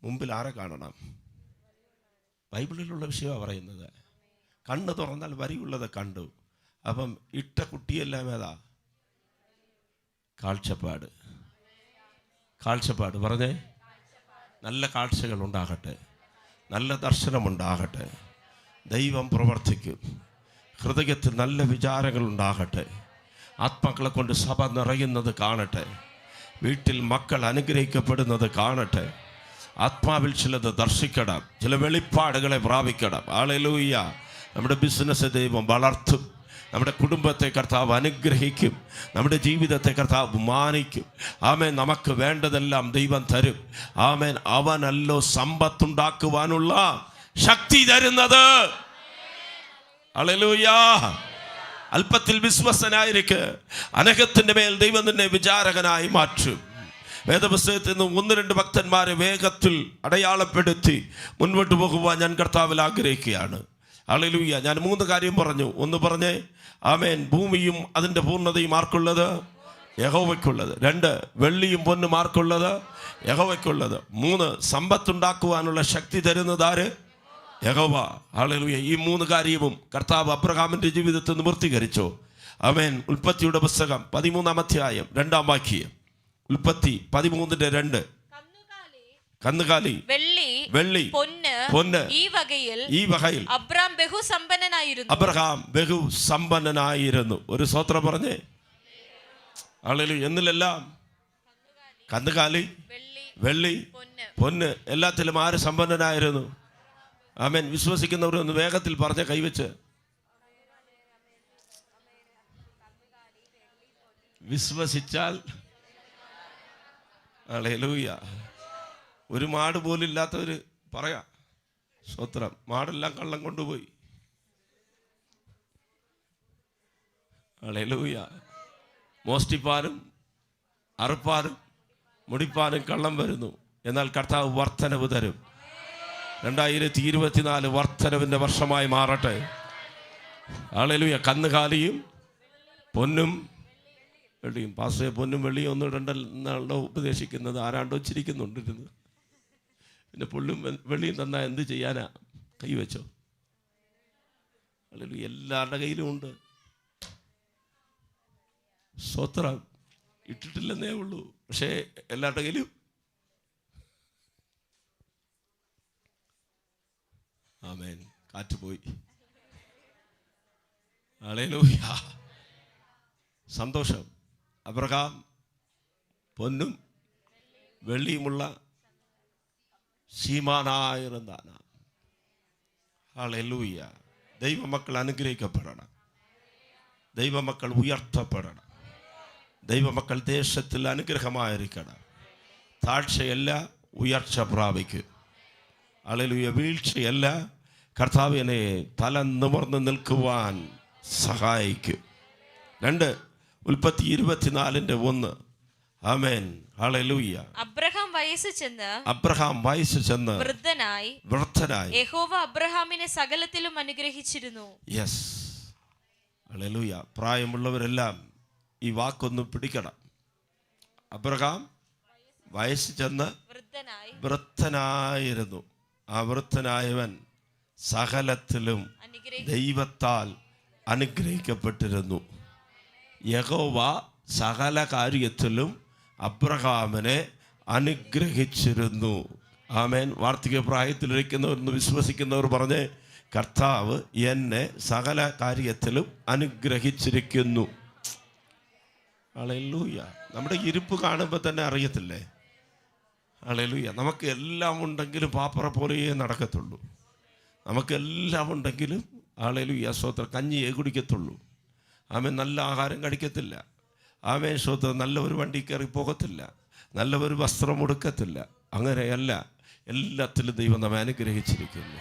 മുമ്പിൽ ആരെ കാണണം? ബൈബിളിലുള്ള വിഷയമാണ് പറയുന്നത്. കണ്ണ് തുറന്നാൽ വരിയുള്ളത് കണ്ടു. അപ്പം ഇട്ട കുട്ടിയെല്ലാം ഏതാ? കാഴ്ചപ്പാട്. കാഴ്ചപ്പാട് പറഞ്ഞേ. നല്ല കാഴ്ചകൾ ഉണ്ടാകട്ടെ, നല്ല ദർശനമുണ്ടാകട്ടെ, ദൈവം പ്രവർത്തിക്കും. ഹൃദയത്തിൽ നല്ല വിചാരങ്ങൾ ഉണ്ടാകട്ടെ, ആത്മാക്കളെ കൊണ്ട് സഭ നിറയുന്നത് കാണട്ടെ, വീട്ടിൽ മക്കൾ അനുഗ്രഹിക്കപ്പെടുന്നത് കാണട്ടെ, ആത്മാവിൽ ചിലത് ദർശിക്കണം, ചില വെളിപ്പാടുകളെ പ്രാപിക്കണം. ഹല്ലേലൂയ. നമ്മുടെ ബിസിനസ് ദൈവം വളർത്തും, നമ്മുടെ കുടുംബത്തെ കർത്താവ് അനുഗ്രഹിക്കും, നമ്മുടെ ജീവിതത്തെ കർത്താവ് മാനിക്കും. ആമേൻ. നമുക്ക് വേണ്ടതെല്ലാം ദൈവം തരും. ആമേൻ. അവനല്ലോ സമ്പത്തുണ്ടാക്കുവാനുള്ള ശക്തി തരുന്നത്. ഹല്ലേലൂയ. അല്പത്തിൽ വിശ്വസനായിരിക്കെ, അനേകത്തിൻ്റെ മേൽ ദൈവം നിന്നെ വിചാരകനായി മാറ്റും. വേദപുസ്തകത്തിൽ നിന്ന് 1-2 ഭക്തന്മാരെ വേഗത്തിൽ അടയാളപ്പെടുത്തി മുൻപോട്ട് പോകുവാൻ ഞാൻ കർത്താവിൽ ആഗ്രഹിക്കുകയാണ്. ഹല്ലേലൂയ. ഞാൻ 3 കാര്യം പറഞ്ഞു. ഒന്ന് പറഞ്ഞേ, ആമേൻ, ഭൂമിയും അതിൻ്റെ പൂർണ്ണതയും ആർക്കുള്ളത്? യഹോവയ്ക്കുള്ളത്. 2, വെള്ളിയും പൊന്നും ആർക്കുള്ളത്? യഹോവയ്ക്കുള്ളത്. 3, സമ്പത്തുണ്ടാക്കുവാനുള്ള ശക്തി തരുന്നത് ആര്? യഹോവ. ഹല്ലേലൂയ. ഈ 3 കാര്യവും കർത്താവ് അബ്രഹാമിൻ്റെ ജീവിതത്തിൽ നിവൃത്തീകരിച്ചു. ആമേൻ. ഉൽപ്പത്തിയുടെ പുസ്തകം 13-ാം അധ്യായം 2-ാം വാക്യം. ഉൽപ്പത്തി 13:2. കന്നുകാലി, വെള്ളി, പൊന്ന് ഈ വകയിൽ അബ്രഹാം ബഹുസമ്പന്നനായിരുന്നു. ഒരു സ്തോത്രം പറഞ്ഞേ. ഹല്ലേലൂയ. എന്നിലെല്ലാം കന്നുകാലി, വെള്ളി, പൊന്ന്, എല്ലാത്തിലും ആര് സമ്പന്നനായിരുന്നു? ആമേൻ. വിശ്വസിക്കുന്നവർ ഒന്ന് വേഗത്തിൽ പറഞ്ഞ കൈവച്ച്. വിശ്വസിച്ചാൽ. ഹല്ലേലൂയ. ഒരു മാട് പോലും ഇല്ലാത്തവർ പറയാം സ്തോത്രം. മാടെല്ലാം കള്ളം കൊണ്ടുപോയി. ഹല്ലേലൂയ. മോഷ്ടിപ്പാനും അറുപ്പാനും മുടിപ്പാനും കള്ളം വരുന്നു. എന്നാൽ കർത്താവ് വർധനവ് തരും. 2024 വർധനവിൻ്റെ വർഷമായി മാറട്ടെ. ഹല്ലേലൂയ. കന്നുകാലിയും പൊന്നും വെള്ളിയും. പാസ്റ്റേ, പൊന്നും വെള്ളിയും ഒന്നും ഇടണ്ടെന്നാണല്ലോ ഉപദേശിക്കുന്നത്. ആരാണ്ടോ ചിരിക്കുന്നുണ്ടിരുന്നു. പിന്നെ പൊള്ളും വെള്ളിയും തന്നാൽ എന്ത് ചെയ്യാനാ? കൈവച്ചോ? ഹല്ലേലൂയ. എല്ലാവരുടെ കയ്യിലും ഉണ്ട്. സ്വത്രം ഇട്ടിട്ടില്ലെന്നേ ഉള്ളൂ, പക്ഷേ എല്ലാവരുടെ കയ്യിലും. ആമേൻ. കാറ്റ് പോയി. ഹല്ലേലൂയ. സന്തോഷം. അബ്രഹാം പൊന്നും വെള്ളിയുമുള്ള ശീമാനായിരുന്നാണ്. ഹല്ലേലൂയ. ദൈവമക്കൾ അനുഗ്രഹിക്കപ്പെടണം, ദൈവമക്കൾ ഉയർത്തപ്പെടണം, ദൈവമക്കൾ ദേശത്തിൽ അനുഗ്രഹമായിരിക്കണം. താഴ്ചയല്ല, ഉയർച്ച പ്രാപിക്കും. ഹല്ലേലൂയ. വീഴ്ചയല്ല, കർത്താവിനെ തല നിവർന്ന് നിൽക്കുവാൻ സഹായിക്കും. 2 ഉൽപ്പത്തി 24:1. ആമേൻ. ഹല്ലേലൂയ. അബ്രഹാം വയസ്സ് ചെന്ന് വൃദ്ധനായി യഹോവ അബ്രഹാമിനെ സകലത്തിലും അനുഗ്രഹിച്ചിരുന്നു. യെസ്. ഹല്ലേലൂയ. പ്രായമുള്ളവരെല്ലാം ഈ വാക്കൊന്ന് പിടിക്കണം. അബ്രഹാം വയസ്സ് ചെന്ന് വൃദ്ധനായിരുന്നു. ആ വൃദ്ധനായവൻ സകലത്തിലും ദൈവത്താൽ അനുഗ്രഹിക്കപ്പെട്ടിരുന്നു. യഹോവ സകല കാര്യത്തിലും അബ്രഹാമിനെ അനുഗ്രഹിച്ചിരുന്നു. ആമേൻ. വാർദ്ധക്യ പ്രായത്തിലിരിക്കുന്നവരെന്ന് വിശ്വസിക്കുന്നവർ പറഞ്ഞ്, കർത്താവ് എന്നെ സകല കാര്യത്തിലും അനുഗ്രഹിച്ചിരിക്കുന്നു. ഹല്ലേലൂയ. നമ്മുടെ ഇരിപ്പ് കാണുമ്പോൾ തന്നെ അറിയത്തില്ലേ? ഹല്ലേലൂയ. നമുക്ക് എല്ലാം ഉണ്ടെങ്കിലും പാപ്പറ പോലെയേ നടക്കത്തുള്ളൂ. നമുക്കെല്ലാം ഉണ്ടെങ്കിലും ഹല്ലേലൂയ സ്തോത്രം കഞ്ഞിയേ കുടിക്കത്തുള്ളൂ. ആമേൻ നല്ല ആഹാരം കഴിക്കത്തില്ല. ആമേൻ സ്വന്തം നല്ല ഒരു വണ്ടി കയറി പോകത്തില്ല, നല്ല ഒരു വസ്ത്രം ഉടുക്കത്തില്ല. അങ്ങനെയല്ല, എല്ലാത്തിലും ദൈവം നമ്മെ അനുഗ്രഹിച്ചിരിക്കുന്നു.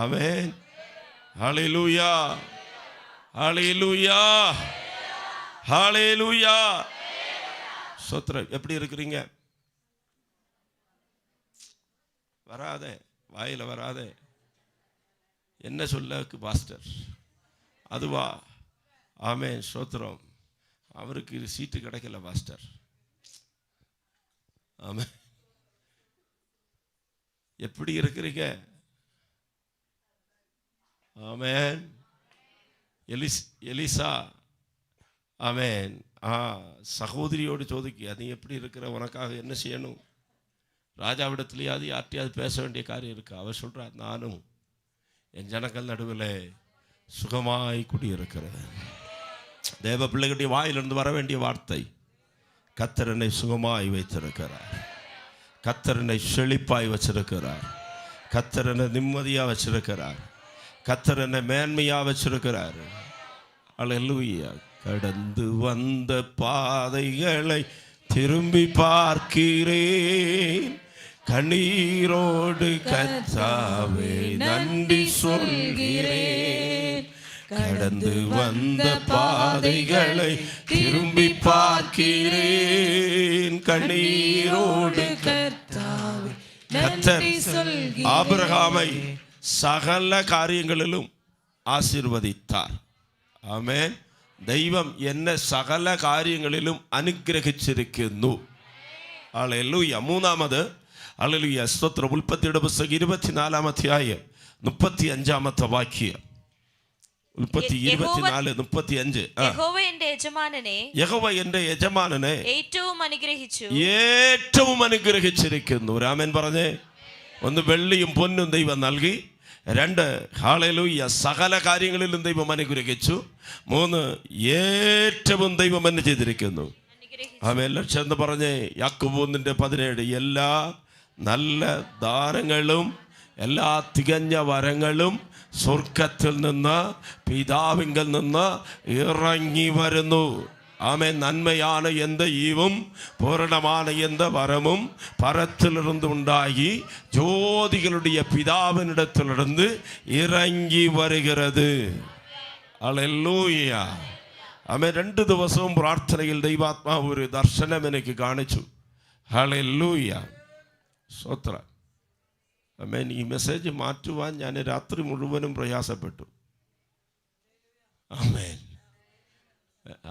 ആമേൻ. ഹല്ലേലൂയ, ഹല്ലേലൂയ, ഹല്ലേലൂയ. ஸ்தோத்திரம். எப்படி இருக்கிறீங்க? வராதே, வாயில் வராதே. என்ன சொல்ல பாஸ்டர்? அதுவா? ஆமென், ஸ்தோத்திரம். அவருக்கு சீட்டு கிடைக்கல பாஸ்டர். ஆமென். எப்படி இருக்கிறீங்க? ஆமென். எலிசா, ஆமென். சகோதரியோடு ചോദിക്കുക, நீ எப்படி இருக்கிற, உனக்காக என்ன செய்யணும்? ராஜாவிடத்துலையாவது யார்ட்டையாவது பேச வேண்டிய காரியம் இருக்கு. அவர் சொல்கிறார், நானும் என் ஜனங்கள் நடுவில் சுகமாய் குடியிருக்கிறேன். தேவ பிள்ளைகளுடைய வாயிலிருந்து வர வேண்டிய வார்த்தை, கர்த்தர் என்னை சுகமாய் வைத்திருக்கிறார், கர்த்தர் என்னை செழிப்பாய் வச்சிருக்கிறார், கர்த்தர் என்னை நிம்மதியாக வச்சிருக்கிறார், கர்த்தர் என்னை மேன்மையாக வச்சிருக்கிறார். அல்லேலூயா. கடந்து வந்த பாதைகளை திரும்பி பார்க்கிறேன், கண்ணீரோடு கர்த்தாவே நன்றி சொல்கிறேன். கடந்து வந்த பாதைகளை திரும்பி பார்க்கிறேன், கண்ணீரோடு கர்த்தாவே நன்றி சொல்கிறேன். ஆபிரகாமை சகல காரியங்களிலும் ஆசீர்வதித்தார். ആമേൻ. ദൈവം എന്നെ സകല കാര്യങ്ങളിലും അനുഗ്രഹിച്ചിരിക്കുന്നു. ഹല്ലേലൂയ. മൂന്നാമത്, ഹല്ലേലൂയ, സ്തോത്രം. ഉൽപ്പത്തിയുടെ പുസ്തകം 24-ാം അധ്യായം 35-ാമത്തെ വാക്യം. ഉൽപ്പത്തി 24:35. യഹോവ എന്റെ യജമാനനെ ഏറ്റവും അനുഗ്രഹിച്ചിരിക്കുന്നു. രാമൻ പറഞ്ഞേ. ഒന്ന്, വെള്ളിയും പൊന്നും ദൈവം നൽകി. 2, ഹല്ലേലൂയ, സകല കാര്യങ്ങളിലും ദൈവം അനുഗ്രഹിച്ചു. 3, ഏറ്റവും ദൈവം എന്നെ ചെയ്തിരിക്കുന്നു. ആമേൻ. ലക്ഷ്യം എന്ന് പറഞ്ഞേ യാക്കോബ് 1:17, എല്ലാ നല്ല ദാനങ്ങളും എല്ലാ തികഞ്ഞ വരങ്ങളും സ്വർഗത്തിൽ നിന്ന് പിതാവിങ്കൽ നിന്ന് ഇറങ്ങി വരുന്നു. ஆமென். நன்மையான எந்த ஈவும் பூரணமான எந்த வரமும் பரத்திலிருந்து உண்டாகி ஜோதிகளுடைய பிதாவினிடத்திலிருந்து இறங்கி வருகிறது. ഹല്ലേലൂയ. ആമേൻ. 2 ദിവസവും പ്രാർത്ഥനയിൽ ദൈവാത്മാവ് ഒരു ദർശനം എനിക്ക് കാണിച്ചു. ഹല്ലേലൂയ. സ്തോത്രം. ആമേൻ. ഈ മെസ്സേജ് മാറ്റുവാൻ ഞാൻ രാത്രി മുഴുവനും പ്രയാസപ്പെട്ടു. ആമേൻ,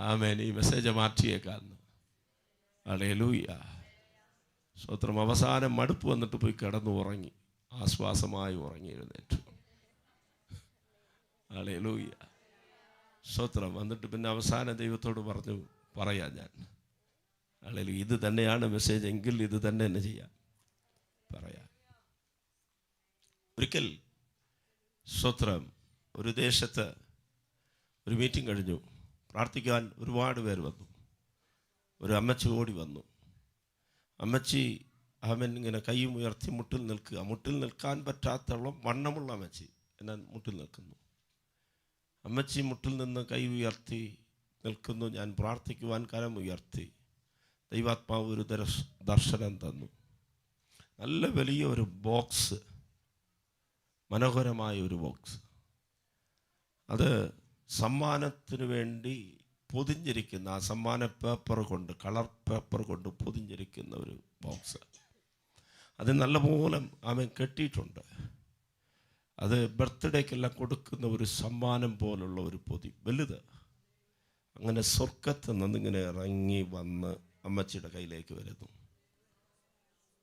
ആമേൻ. ഈ മെസ്സേജ് മാറ്റിയേക്കാന്ന്. ഹല്ലേലൂയ. സ്തോത്രം. അവസാനം മടുപ്പ് വന്നിട്ട് പോയി കിടന്നു ഉറങ്ങി, ആശ്വാസമായി ഉറങ്ങി എഴുന്നേറ്റു. ഹല്ലേലൂയ. സ്തോത്രം. വന്നിട്ട് പിന്നെ അവസാനം ദൈവത്തോട് പറയാം ഞാൻ, ഹല്ലേലൂയ, ഇത് തന്നെയാണ് മെസ്സേജ് എങ്കിൽ ഇത് തന്നെ എന്നെ ചെയ്യാം, പറയാം. ഒരിക്കൽ സ്തോത്രം, ഒരു ദേശത്ത് ഒരു മീറ്റിംഗ് കഴിഞ്ഞു. പ്രാർത്ഥിക്കാൻ ഒരുപാട് പേര് വന്നു. ഒരു അമ്മച്ചി ഓടി വന്നു. അമ്മച്ചി അവൻ ഇങ്ങനെ കൈയും ഉയർത്തി മുട്ടിൽ നിൽക്കുക. മുട്ടിൽ നിൽക്കാൻ പറ്റാത്തോളം വണ്ണമുള്ള അമ്മച്ചി എന്നാൽ മുട്ടിൽ നിൽക്കുന്നു. അമ്മച്ചി മുട്ടിൽ നിന്ന് കൈ ഉയർത്തി നിൽക്കുന്നു. ഞാൻ പ്രാർത്ഥിക്കുവാൻ കരം ഉയർത്തി. ദൈവാത്മാവ് ഒരു ദർശനം തന്നു. നല്ല വലിയ ഒരു ബോക്സ്, മനോഹരമായ ഒരു ബോക്സ്. അത് സമ്മാനത്തിന് വേണ്ടി പൊതിഞ്ഞിരിക്കുന്ന, ആ സമ്മാന പേപ്പർ കൊണ്ട്, കളർ പേപ്പർ കൊണ്ട് പൊതിഞ്ഞിരിക്കുന്ന ഒരു ബോക്സ്. അത് നല്ലപോലെ അവൻ കെട്ടിയിട്ടുണ്ട്. അത് ബർത്ത്ഡേക്കെല്ലാം കൊടുക്കുന്ന ഒരു സമ്മാനം പോലുള്ള ഒരു പൊതി, വലുത്. അങ്ങനെ സ്വർഗത്തിൽ നിന്നിങ്ങനെ ഇറങ്ങി വന്ന് അമ്മച്ചിയുടെ കയ്യിലേക്ക് വരുന്നു.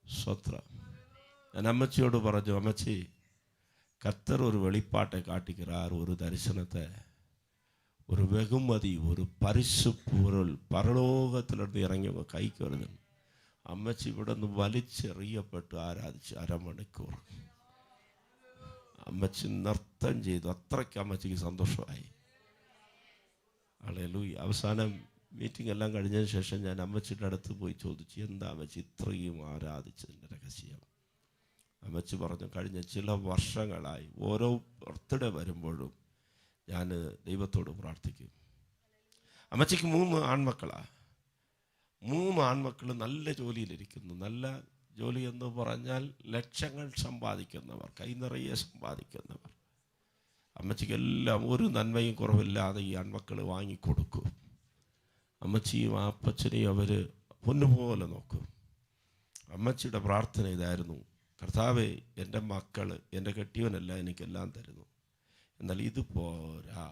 സ്വത്രം. ഞാൻ അമ്മച്ചിയോട് പറഞ്ഞു, അമ്മച്ചി, കർത്തർ ഒരു വെളിപ്പാട്ടെ കാട്ടിക്கிறார், ഒരു ദർശനത്തെ, ഒരു വെകുമതി, ഒരു പരിശു പൊരുൾ പരലോകത്തിലിருந்து ഇറങ്ങി കൈക്ക് വരുന്നു. അമ്മച്ചി ഇവിടെ നിന്ന് വലിച്ചെറിയപ്പെട്ട് ആരാധിച്ച് 1/2 മണിക്കൂർ അമ്മച്ചി നൃത്തം ചെയ്തു. അത്രയ്ക്ക് അമ്മച്ചിക്ക് സന്തോഷമായി. ഹല്ലേലൂയ. അവസാനം മീറ്റിംഗ് എല്ലാം കഴിഞ്ഞതിന് ശേഷം ഞാൻ അമ്മച്ചിയുടെ അടുത്ത് പോയി ചോദിച്ചു, എന്താ അമ്മച്ചി ഇത്രയും ആരാധിച്ചതിൻ്റെ രഹസ്യം? അമ്മച്ചി പറഞ്ഞു, കഴിഞ്ഞ ചില വർഷങ്ങളായി ഓരോ ബർത്ത്ഡേ വരുമ്പോഴും ഞാൻ ദൈവത്തോട് പ്രാർത്ഥിക്കും. അമ്മച്ചിക്ക് 3 ആൺമക്കളാണ്. 3 ആൺമക്കൾ നല്ല ജോലിയിലിരിക്കുന്നു. നല്ല ജോലി എന്ന് പറഞ്ഞാൽ ലക്ഷങ്ങൾ സമ്പാദിക്കുന്നവർ, കൈ നിറയെ സമ്പാദിക്കുന്നവർ. അമ്മച്ചിക്ക് എല്ലാം ഒരു നന്മയും കുറവില്ലാതെ ഈ ആൺമക്കൾ വാങ്ങിക്കൊടുക്കും. അമ്മച്ചിയും അപ്പച്ചനെയും അവർ പൊന്നുപോലെ നോക്കും. അമ്മച്ചിയുടെ പ്രാർത്ഥന ഇതായിരുന്നു: കർത്താവേ, എൻ്റെ മക്കൾ, എൻ്റെ കെട്ടിയവനല്ല, എനിക്കെല്ലാം തരുന്നു, എന്നാൽ ഇത് പോരാ,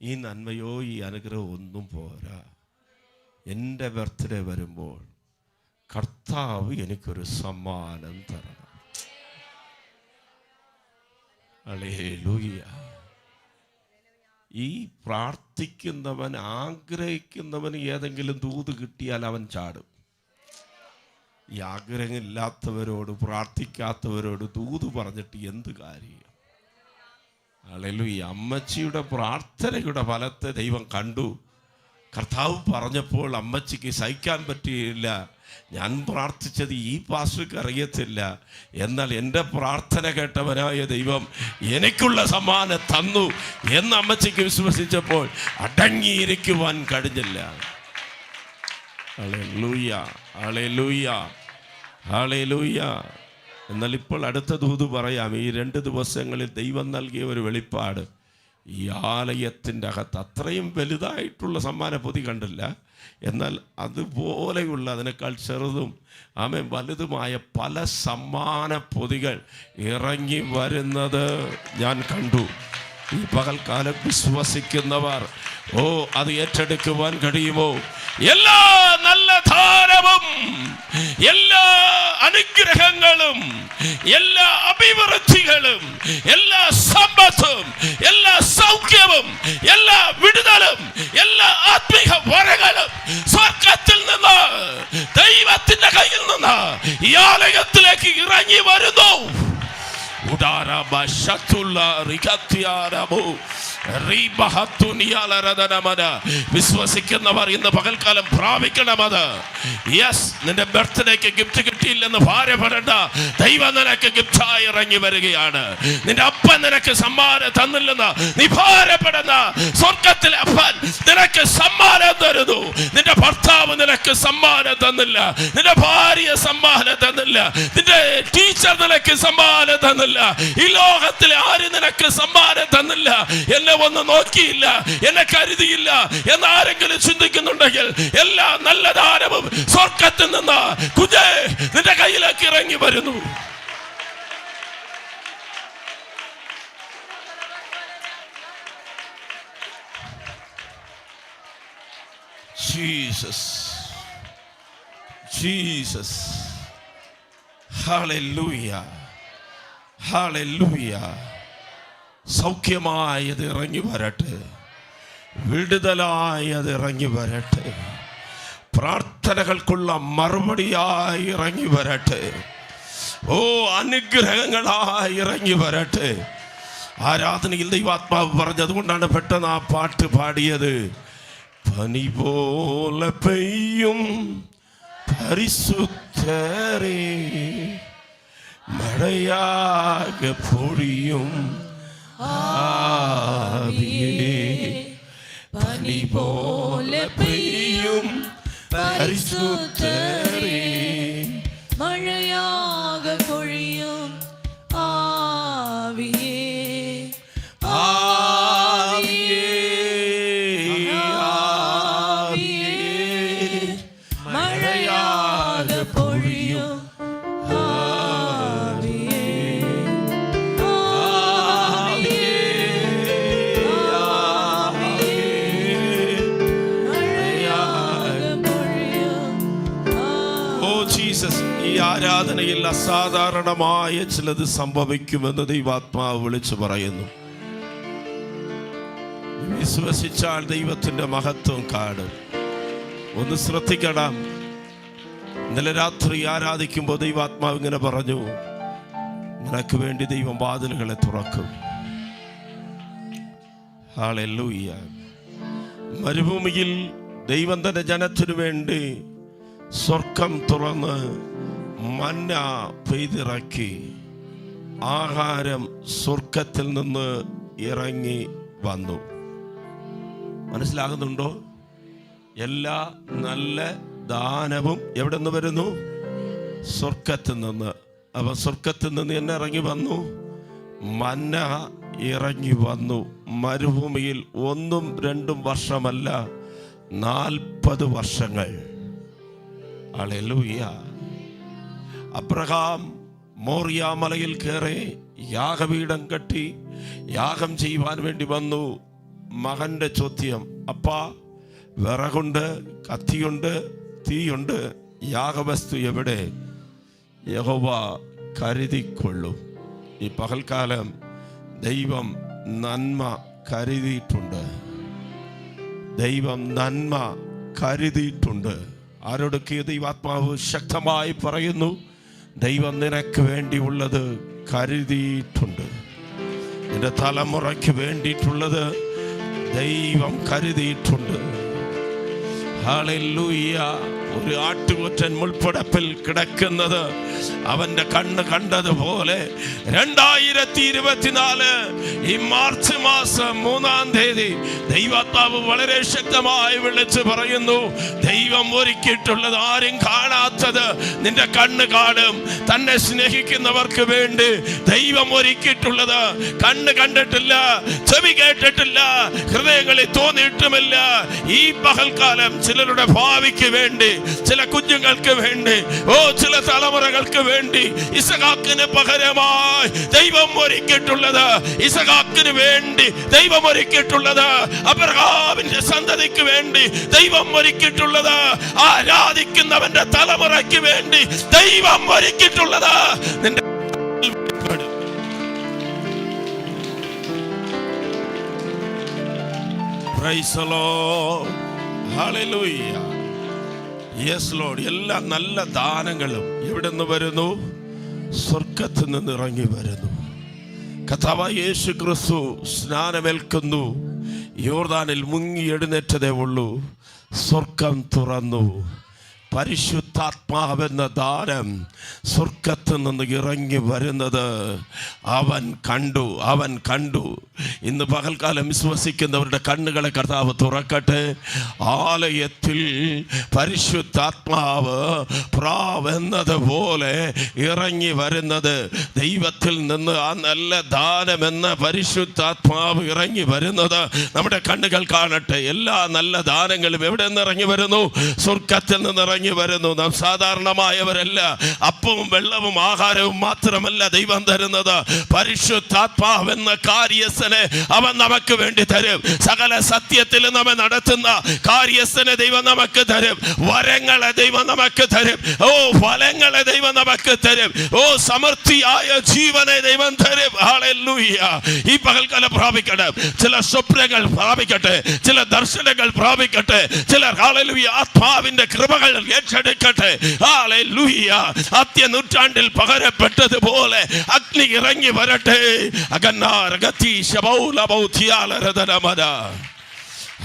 ഈ നന്മയോ ഈ അനുഗ്രഹം ഒന്നും പോരാ. എൻ്റെ ബർത്ത്ഡേ വരുമ്പോൾ കർത്താവ് എനിക്കൊരു സമ്മാനം തരണം. ഹല്ലേലൂയ. ഈ പ്രാർത്ഥിക്കുന്നവൻ, ആഗ്രഹിക്കുന്നവന് ഏതെങ്കിലും ദൂത് കിട്ടിയാൽ അവൻ ചാടും. ഈ ആഗ്രഹമില്ലാത്തവരോട്, പ്രാർത്ഥിക്കാത്തവരോട് ദൂത് പറഞ്ഞിട്ട് എന്ത് കാര്യം? ഹല്ലേലൂയ. അമ്മച്ചിയുടെ പ്രാർത്ഥനയുടെ ഫലത്തെ ദൈവം കണ്ടു. കർത്താവ് പറഞ്ഞപ്പോൾ അമ്മച്ചിക്ക് സഹിക്കാൻ പറ്റിയില്ല. ഞാൻ പ്രാർത്ഥിച്ചത് ഈ പാസ്റ്റർക്ക് അറിയത്തില്ല, എന്നാൽ എൻ്റെ പ്രാർത്ഥന കേട്ടവനായ ദൈവം എനിക്കുള്ള സമ്മാനം തന്നു എന്ന് അമ്മച്ചിക്ക് വിശ്വസിച്ചപ്പോൾ അടങ്ങിയിരിക്കുവാൻ കഴിഞ്ഞില്ല. ഹല്ലേലൂയ, ഹല്ലേലൂയ, ഹല്ലേലൂയ. എന്നാൽ ഇപ്പോൾ അടുത്ത ദൂത് പറയാം. ഈ 2 ദിവസങ്ങളിൽ ദൈവം നൽകിയ ഒരു വെളിപ്പാട്. ഈ ആലയത്തിൻ്റെ അകത്ത് അത്രയും വലുതായിട്ടുള്ള സമ്മാന പൊതി കണ്ടില്ല, എന്നാൽ അതുപോലെയുള്ള, അതിനേക്കാൾ ചെറുതും വലുതുമായ പല സമ്മാന പൊതികൾ ഇറങ്ങി വരുന്നത് ഞാൻ കണ്ടു. ഈ പകൽക്കാലം വിശ്വസിക്കുന്നവർ അത് ഏറ്റെടുക്കുവാൻ കഴിയുമോ? എല്ലാ നല്ല ധാരവും, എല്ലാ അനുഗ്രഹങ്ങളും, എല്ലാ അഭിവൃദ്ധികളും, എല്ലാ സമ്പത്തും, എല്ലാ സൗഖ്യവും, എല്ലാ വിടുതലും, എല്ലാ ആത്മീയ വരങ്ങളും സ്വർഗ്ഗത്തിൽ നിന്ന്, ദൈവത്തിന്റെ കയ്യിൽ നിന്ന് ഈ ആലയത്തിലേക്ക് ഇറങ്ങി വരുന്നു. വിശ്വസിക്കുന്നവർ ഇന്ന് പകൽക്കാലം പ്രാപിക്കണമത്. യെസ്, നിന്റെ ബർത്ത്ഡേക്ക് ഗിഫ്റ്റ് കിട്ടിയില്ലെന്ന് ഭാരപ്പെടേണ്ട. ദൈവം നിനക്ക് ഗിഫ്റ്റായി ഇറങ്ങി വരികയാണ്. നിന്റെ അപ്പൻ നിനക്ക് സമ്മാനം തന്നില്ലെന്ന് നീ ഭാരപ്പെടുന്ന, സ്വർഗത്തിലെ അപ്പൻ നിനക്ക് സമ്മാനം തരുന്നു. നിന്റെ ഭർത്താവ് നിനക്ക് സമ്മാനം തന്നില്ല, നിന്റെ ഭാര്യ സമ്മാനം തന്നില്ല, നിന്റെ ടീച്ചർ നിനക്ക് സമ്മാനം തന്നില്ല, ഈ ലോകത്തിലെ ആരും നിനക്ക് സമ്മാനം തന്നില്ല. എന്നെ ഒന്ന് നോക്കിയില്ല, എന്നെ കരുതിയില്ല എന്ന് ആരെങ്കിലും ചിന്തിക്കുന്നുണ്ടെങ്കിൽ എല്ലാ നല്ല ദാനവും സ്വർഗ്ഗത്തിൽ നിന്ന് കുഞ്ഞേ നിന്റെ കയ്യിലേക്ക് ഇറങ്ങി വരുന്നു. ജീസസ്, ജീസസ്, ഹല്ലേലൂയ, ഹല്ലേലൂയ. സൗഖ്യമായത് ഇറങ്ങി വരട്ടെ, വിടുതലായത് ഇറങ്ങി വരട്ടെ, പ്രാർത്ഥനകൾക്കുള്ള മറുപടിയായി ഇറങ്ങി വരട്ടെ, അനുഗ്രഹങ്ങളായി ഇറങ്ങി വരട്ടെ. ആരാധനയിൽ ദൈവാത്മാവ് പറഞ്ഞതുകൊണ്ടാണ് പെട്ടെന്ന് ആ പാട്ട് പാടിയത്. പനി പോലെ പെയ്യും പരിശുദ്ധരേ, മഴയാകെ പൊഴിയും ആവിയേ, പനി പോലെ പെയ്യും പരിശുദ്ധരേ, മഴയാകെ പൊഴിയും ആവിയേ, ആവിയേ, ആവിയേ, മഴയാകെ പൊഴിയും ആരാധനയിൽ അസാധാരണമായ ചിലത് സംഭവിക്കുമെന്ന് ദൈവാത്മാവ് വിളിച്ചു പറയുന്നു. വിശ്വസിച്ചാൽ ദൈവത്തിന്റെ മഹത്വം കാണും. ഒന്ന് ശ്രദ്ധിക്കണം. ഇന്നലെ രാത്രി ആരാധിക്കുമ്പോൾ ദൈവാത്മാവ് ഇങ്ങനെ പറഞ്ഞു, നിനക്ക് വേണ്ടി ദൈവം വാതിലുകളെ തുറക്കും. ഹല്ലേലൂയ. മരുഭൂമിയിൽ ദൈവം തന്റെ ജനത്തിനു വേണ്ടി സ്വർഗം തുറന്ന് മന്ന പെയ്തിറക്കി. ആഹാരം സ്വർഗത്തിൽ നിന്ന് ഇറങ്ങി വന്നു. മനസ്സിലാകുന്നുണ്ടോ? എല്ലാ നല്ല ദാനവും എവിടെ നിന്ന് വരുന്നു? സ്വർഗത്തിൽ നിന്ന്. അപ്പൊ സ്വർഗത്തിൽ നിന്ന് എന്നെ ഇറങ്ങി വന്നു? മന്ന ഇറങ്ങി വന്നു. മരുഭൂമിയിൽ 1-2 വർഷമല്ല, 40 വർഷങ്ങൾ. ഹല്ലേലൂയ. അബ്രഹാം മോറിയ മലയിൽ കയറി യാഗപീഠം കെട്ടി യാഗം ചെയ്യുവാൻ വേണ്ടി വന്നു. മകന്റെ ചോദ്യം, അപ്പാ വിറകുണ്ട്, കത്തിയുണ്ട്, തീയുണ്ട്, യാഗവസ്തു എവിടെ? യഹോവ കരുതിക്കൊള്ളും. ഈ പകൽക്കാലം ദൈവം നന്മ കരുതിയിട്ടുണ്ട്. ദൈവം നന്മ കരുതിയിട്ടുണ്ട്. ആരോടൊക്കെ ദൈവാത്മാവ് ശക്തമായി പറയുന്നു, ദൈവം നിനക്ക് വേണ്ടിയുള്ളത് കരുതിയിട്ടുണ്ട്. നിന്റെ തലമുറയ്ക്ക് വേണ്ടിയിട്ടുള്ളത് ദൈവം കരുതിയിട്ടുണ്ട്. ഹല്ലേലൂയ. ഒരു ആട്ടുകൊറ്റൻ മുൾപ്പടപ്പിൽ കിടക്കുന്നത് അവന്റെ കണ്ണ് കണ്ടതുപോലെ 2024 ഈ മാർച്ച് മാസം 3-ാം തീയതി ദൈവാത്മാവ് വളരെ ശക്തമായി വിളിച്ച് പറയുന്നു, ദൈവം ഒരുക്കിയിട്ടുള്ളത് ആരും കാണാത്തത് നിന്റെ കണ്ണ് കാണും. തന്നെ സ്നേഹിക്കുന്നവർക്ക് വേണ്ടി ദൈവം ഒരുക്കിയിട്ടുള്ളത് കണ്ണ് കണ്ടിട്ടില്ല, ചെവി കേട്ടിട്ടില്ല, ഹൃദയങ്ങളിൽ തോന്നിയിട്ടുമില്ല. ഈ പകൽക്കാലം ചിലരുടെ ഭാവിക്ക് വേണ്ടി, ചില കുഞ്ഞുങ്ങൾക്ക് വേണ്ടി, ചില തലമുറകൾക്ക് വേണ്ടി ഇസഹാക്കിന് പകരമായി ദൈവം ഒരുക്കിയിട്ടുള്ളത്, ഇസഹാക്കിന് വേണ്ടി ദൈവം ഒരുക്കിയിട്ടുള്ളത്, അബ്രഹാമിന്റെ സന്തതിക്ക് വേണ്ടി ദൈവം ഒരുക്കിയിട്ടുള്ളത്, ആരാധിക്കുന്നവന്റെ തലമുറയ്ക്ക് വേണ്ടി ദൈവം ഒരുക്കിയിട്ടുള്ളത് നിന്റെ praise the Lord. Hallelujah. Yes Lord. എല്ലാ നല്ല ദാനങ്ങളും എവിടെ നിന്ന് വരുന്നു? സ്വർഗത്തിൽ നിന്ന് ഇറങ്ങി വരുന്നു. കർത്താവായ യേശു ക്രിസ്തു സ്നാനമേൽക്കുന്നു. യോർദാനിൽ മുങ്ങി എഴുന്നേറ്റതേ ഉള്ളൂ. സ്വർഗം തുറന്നു. പരിശുദ്ധാത്മാവെന്ന ദാനം സ്വർഗത്തിൽ നിന്ന് ഇറങ്ങി വരുന്നത് അവൻ കണ്ടു. ഇന്ന് പകൽക്കാലം വിശ്വസിക്കുന്നവരുടെ കണ്ണുകളെ കർത്താവ് തുറക്കട്ടെ. ആലയത്തിൽ പരിശുദ്ധാത്മാവ് പ്രാവെന്നത് പോലെ ഇറങ്ങി വരുന്നത്, ദൈവത്തിൽ നിന്ന് ആ നല്ല ദാനമെന്ന പരിശുദ്ധാത്മാവ് ഇറങ്ങി വരുന്നത് നമ്മുടെ കണ്ണുകൾ കാണട്ടെ. എല്ലാ നല്ല ദാനങ്ങളും എവിടെ നിന്ന് ഇറങ്ങി വരുന്നു? സ്വർഗത്തിൽ നിന്ന് ഇറങ്ങി വരുന്നു. നാം സാധാരണമായവരല്ല. അപ്പവും വെള്ളവും ആഹാരവും മാത്രമല്ല ദൈവം തരുന്നത്. പരിശുദ്ധാത്മാവെന്ന കാര്യസ്ഥനെ അവൻ നമുക്ക് വേണ്ടി തരും. സകല സത്യത്തിൽ നമ്മെ നടത്തുന്ന കാര്യസ്ഥനെ ദൈവം നമുക്ക് തരും. വരങ്ങളെ ദൈവം നമുക്ക് തരും. ഫലങ്ങളെ ദൈവം നമുക്ക് തരും. സമൃദ്ധിയായ ജീവനെ ദൈവം തരും. ഹല്ലേലൂയ. ഈ പകൽക്കാലം പ്രാപിക്കട്ടെ. ചില സ്വപ്നങ്ങൾ പ്രാപിക്കട്ടെ, ചില ദർശനങ്ങൾ പ്രാപിക്കട്ടെ, ചിലർ ഹല്ലേലൂയ ആത്മാവിന്റെ കൃപകൾ ഏറ്റെടുക്കട്ടെ. ഹല്ലേലൂയ. നൂറ്റാണ്ടിൽ പകരപ്പെട്ടതുപോലെ അഗ്നി ഇറങ്ങി വരട്ടെ.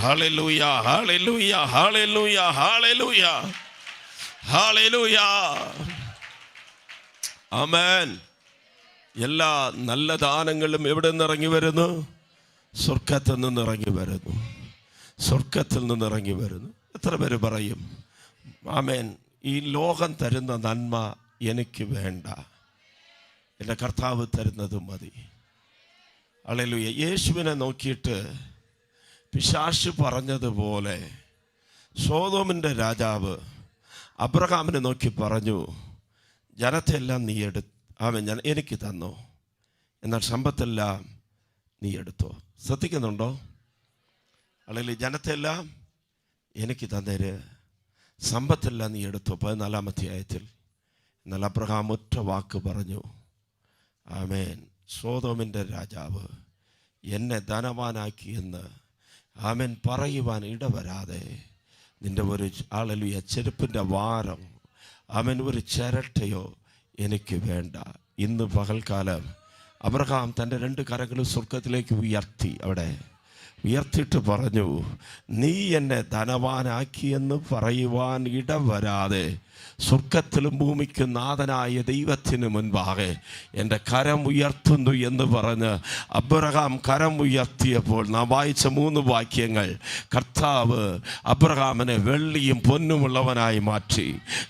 ഹല്ലേലൂയ, ഹല്ലേലൂയ, ഹല്ലേലൂയ, ഹല്ലേലൂയ, ഹല്ലേലൂയ. ആമേൻ. എല്ലാ നല്ല ദാനങ്ങളും എവിടെ നിന്ന് ഇറങ്ങി വരുന്നു? സ്വർഗത്തിൽ നിന്ന് ഇറങ്ങി വരുന്നു. സ്വർഗത്തിൽ നിന്ന് ഇറങ്ങി വരുന്നു. എത്ര പേര് പറയും ആമേൻ? ഈ ലോകം തരുന്ന നന്മ എനിക്ക് വേണ്ട, എൻ്റെ കർത്താവ് തരുന്നത് മതി. ഹല്ലേലൂയ. യേശുവിനെ നോക്കിയിട്ട് പിശാച് പറഞ്ഞതുപോലെ സോദോമിൻ്റെ രാജാവ് അബ്രഹാമിനെ നോക്കി പറഞ്ഞു, ജനത്തെ എല്ലാം നീ ഞാൻ എനിക്ക് തന്നോ, എന്നാൽ സമ്പത്തെല്ലാം നീ എടുത്തോ. ശ്രദ്ധിക്കുന്നുണ്ടോ? അല്ലെങ്കിൽ ജനത്തെ എല്ലാം എനിക്ക് തന്നേര്, സമ്പത്തെല്ലാം നീ എടുത്തോ. 14-ാം അധ്യായത്തിൽ. എന്നാൽ അബ്രഹാം ഒറ്റ വാക്ക് പറഞ്ഞു, ആമേൻ, സോദോമിൻ്റെ രാജാവ് എന്നെ ധനവാനാക്കിയെന്ന് ആമേൻ പറയുവാൻ ഇടവരാതെ നിൻ്റെ ഒരു ഹല്ലേലൂയ ചെരുപ്പിൻ്റെ വാരം, ആമേൻ, ഒരു ചിരട്ടയോ എനിക്ക് വേണ്ട. ഇന്ന് പകൽക്കാലം അബ്രഹാം തൻ്റെ 2 കരങ്ങളും സ്വർഗത്തിലേക്ക് ഉയർത്തിയിട്ട് പറഞ്ഞു, നീ എന്നെ ധനവാനാക്കിയെന്ന് പറയുവാൻ ഇടവരാതെ സ്വർഗത്തിലും ഭൂമിക്കും നാഥനായ ദൈവത്തിന് മുൻപാകെ എൻ്റെ കരം ഉയർത്തുന്നു എന്ന് പറഞ്ഞ് അബ്രഹാം കരം ഉയർത്തിയപ്പോൾ നാം വായിച്ച 3 വാക്യങ്ങൾ, കർത്താവ് അബ്രഹാമിനെ വെള്ളിയും പൊന്നുമുള്ളവനായി മാറ്റി.